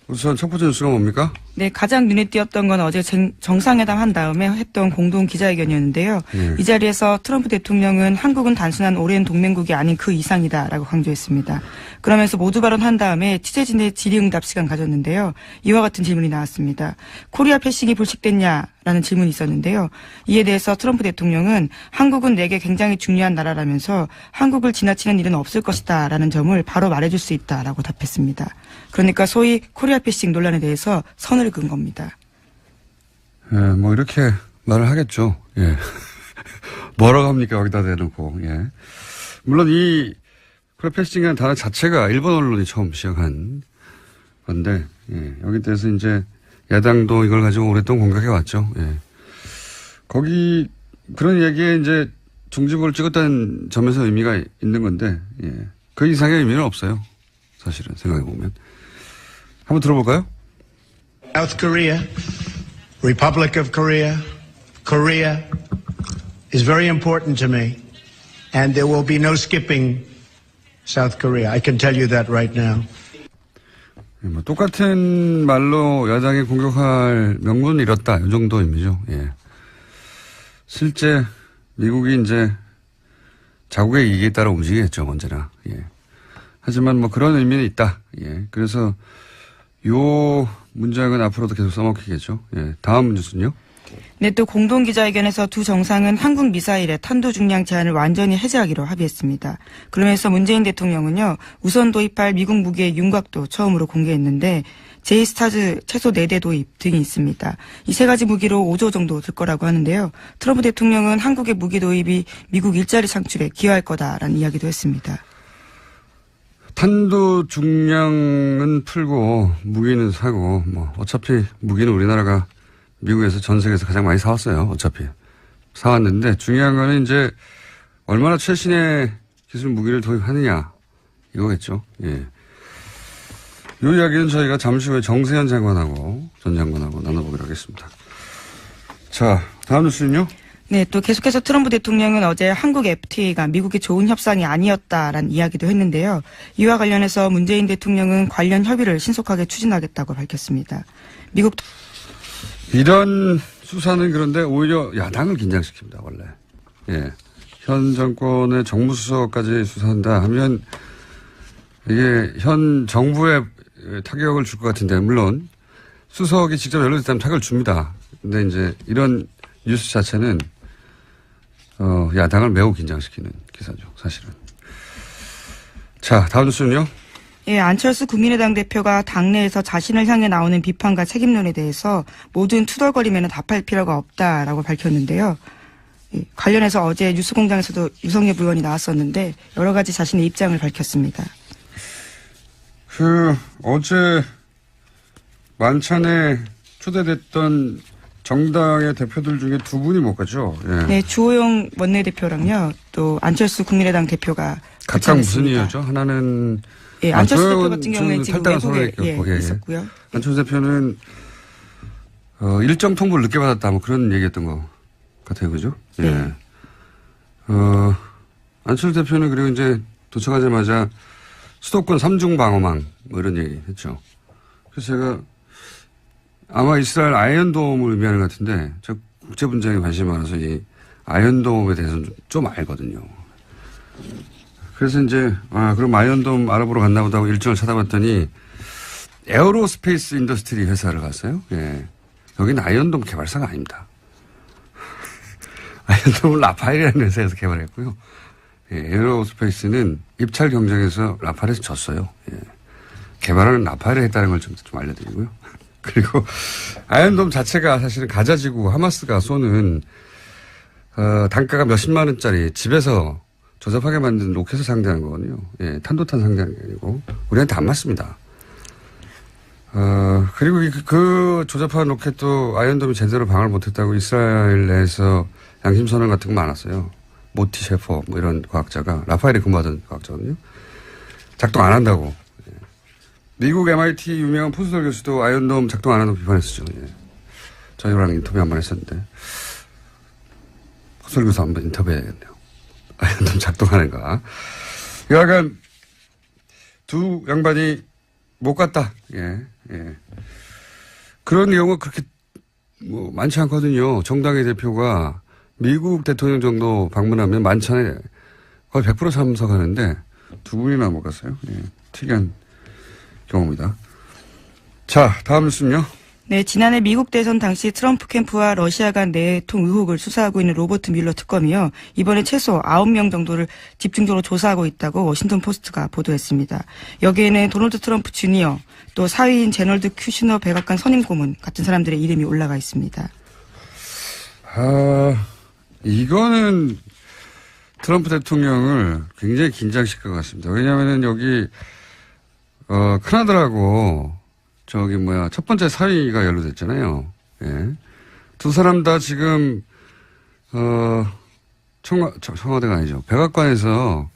우선 첫 번째 뉴스가 뭡니까?
네, 가장 눈에 띄었던 건 어제 정상회담 한 다음에 했던 공동 기자회견이었는데요. 이 자리에서 트럼프 대통령은 한국은 단순한 오랜 동맹국이 아닌 그 이상이다라고 강조했습니다. 그러면서 모두 발언한 다음에 취재진의 질의응답 시간 가졌는데요. 이와 같은 질문이 나왔습니다. 코리아 패싱이 불식됐냐라는 질문이 있었는데요. 이에 대해서 트럼프 대통령은 한국은 내게 굉장히 중요한 나라라면서 한국을 지나치는 일은 없을 것이다라는 점을 바로 말해줄 수 있다라고 답했습니다. 그러니까 소위 코리아 패싱 논란에 대해서 선을 그은 겁니다.
예, 이렇게 말을 하겠죠. 예. 뭐라고 합니까? 여기다 대놓고. 예. 물론 이 코리아 패싱이라는 단어 자체가 일본 언론이 처음 시작한 건데, 예. 여기 대해서 이제 야당도 이걸 가지고 오랫동안 공격해 왔죠. 예. 거기 그런 얘기에 이제 중지부를 찍었다는 점에서 의미가 있는 건데, 예. 그 이상의 의미는 없어요. 사실은 생각해 보면. 한번 들어볼까요?
South Korea, Republic of Korea, Korea is very important to me, and there will be no skipping South Korea. I can tell you that right now.
똑같은 말로 야당이 공격할 명분을 잃었다. 이 정도 의미죠. 예. 실제 미국이 이제 자국의 이익에 따라 움직이겠죠. 언제나. 예. 하지만 그런 의미는 있다. 예. 그래서 요 문장은 앞으로도 계속 써먹히겠죠. 예. 다음 뉴스는요?
네, 또 공동기자회견에서 두 정상은 한국 미사일의 탄도 중량 제한을 완전히 해제하기로 합의했습니다. 그러면서 문재인 대통령은요, 우선 도입할 미국 무기의 윤곽도 처음으로 공개했는데, 제이스타즈 최소 4대 도입 등이 있습니다. 이 세 가지 무기로 5조 정도 들 거라고 하는데요. 트럼프 대통령은 한국의 무기 도입이 미국 일자리 창출에 기여할 거다라는 이야기도 했습니다.
탄도 중량은 풀고 무기는 사고 어차피 무기는 우리나라가 미국에서 전 세계에서 가장 많이 사왔어요. 어차피 사왔는데 중요한 거는 이제 얼마나 최신의 기술 무기를 도입하느냐 이거겠죠. 예. 이 이야기는 저희가 잠시 후에 정세현 장관하고 전 장관하고 나눠보기로 하겠습니다. 자, 다음 뉴스는요?
네, 또 계속해서 트럼프 대통령은 어제 한국 FTA가 미국이 좋은 협상이 아니었다라는 이야기도 했는데요. 이와 관련해서 문재인 대통령은 관련 협의를 신속하게 추진하겠다고 밝혔습니다. 미국
이런 수사는 그런데 오히려 야당을 긴장시킵니다, 원래. 예. 현 정권의 정무수석까지 수사한다 하면 이게 현 정부에 타격을 줄 것 같은데, 물론 수석이 직접 연루됐다면 타격을 줍니다. 근데 이제 이런 뉴스 자체는 야당을 매우 긴장시키는 기사죠, 사실은. 자, 다음 뉴스는요?
예, 안철수 국민의당 대표가 당내에서 자신을 향해 나오는 비판과 책임론에 대해서 모든 투덜거리면 답할 필요가 없다라고 밝혔는데요. 예, 관련해서 어제 뉴스공장에서도 유성엽 의원이 나왔었는데 여러 가지 자신의 입장을 밝혔습니다.
어제 만찬에 초대됐던 정당의 대표들 중에 두 분이 못 가죠. 예.
네, 주호영 원내대표랑요, 또 안철수 국민의당 대표가
각각 무슨 이유죠? 하나는
예, 안철수 대표 같은 경우는 지금 외국에 있었고요.
안철수 대표는 일정 통보를 늦게 받았다, 그런 얘기했던 것 같아요, 그죠?
네.
예. 안철수 대표는 그리고 이제 도착하자마자 수도권 3중 방어망 이런 얘기 했죠. 그래서 제가 아마 이스라엘 아이언돔을 의미하는 것 같은데, 저 국제 분쟁에 관심이 많아서 이 아이언돔에 대해서는 좀 알거든요. 그래서 이제 그럼 아이언돔 알아보러 갔나 보다 하고 일정을 찾아봤더니 에어로스페이스 인더스트리 회사를 갔어요. 예. 여기는 아이언돔 개발사가 아닙니다. 아이언돔을 라파엘이라는 회사에서 개발했고요. 예, 에어로스페이스는 입찰 경쟁에서 라파엘에서 졌어요. 예. 개발은 라파엘이 했다는 걸 좀 알려드리고요. 그리고 아이언돔 자체가 사실은 가자지구 하마스가 쏘는 단가가 몇십만 원짜리 집에서 조잡하게 만든 로켓을 상대하는 거거든요. 예, 탄도탄 상대하는 게 아니고 우리한테 안 맞습니다. 그리고 그 조잡한 로켓도 아이언돔이 제대로 방어를 못했다고 이스라엘 내에서 양심선언 같은 거 많았어요. 모티 셰퍼 뭐 이런 과학자가 라파엘에 근무하던 과학자거든요. 작동 안 한다고. 예. 미국 MIT 유명한 포스덜 교수도 아이언돔 작동 안 한다고 비판했었죠. 예. 저희랑 인터뷰 한번 했었는데 포스덜 교수 한번 인터뷰해야겠네요. 아이언돔 작동하는가. 여하간 두 양반이 못 갔다. 예, 예. 그런 경우가 그렇게 뭐 많지 않거든요. 정당의 대표가 미국 대통령 정도 방문하면 만찬에 거의 100% 참석하는데 두 분이나 못 갔어요. 예, 특이한 경우입니다. 자, 다음 뉴스는요.
네, 지난해 미국 대선 당시 트럼프 캠프와 러시아 간 내통 의혹을 수사하고 있는 로버트 뮬러 특검이요. 이번에 최소 9명 정도를 집중적으로 조사하고 있다고 워싱턴 포스트가 보도했습니다. 여기에는 도널드 트럼프 주니어, 또 사위인 제널드 큐시너 백악관 선임 고문 같은 사람들의 이름이 올라가 있습니다.
이거는 트럼프 대통령을 굉장히 긴장시킬 것 같습니다. 왜냐하면 여기 큰아들하고 첫 번째 사위가 연루됐잖아요. 예. 두 사람 다 지금, 청와대가 아니죠. 백악관에서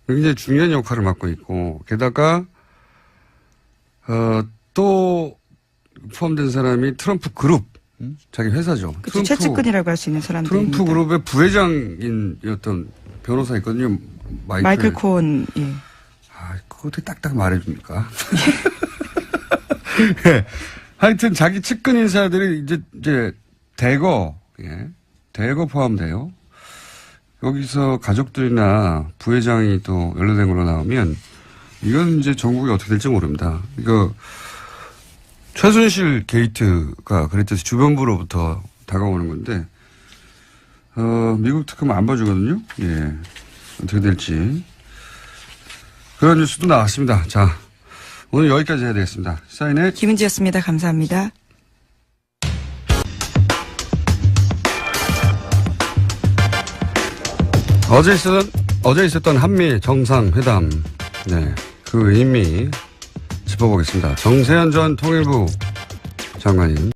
굉장히 중요한 역할을 맡고 있고, 게다가, 또 포함된 사람이 트럼프 그룹, 자기 회사죠.
그렇죠. 최측근이라고 할 수 있는 사람들입니다.
트럼프 그룹의 부회장이었던 변호사 있거든요.
마이클 코언, 예.
그거 어떻게 딱딱 말해줍니까? 예. 하여튼 자기 측근 인사들이 이제 대거 포함돼요. 여기서 가족들이나 부회장이 또 연루된 걸로 나오면 이건 이제 전국이 어떻게 될지 모릅니다. 이거 최순실 게이트가 그랬듯이 주변부로부터 다가오는 건데 미국 특검 안 봐주거든요. 예. 어떻게 될지. 그런 뉴스도 나왔습니다. 자. 오늘 여기까지 해야 되겠습니다. 사인의
김은지였습니다. 감사합니다.
어제 있었던 한미 정상회담, 네, 그 의미 짚어보겠습니다. 정세현 전 통일부 장관님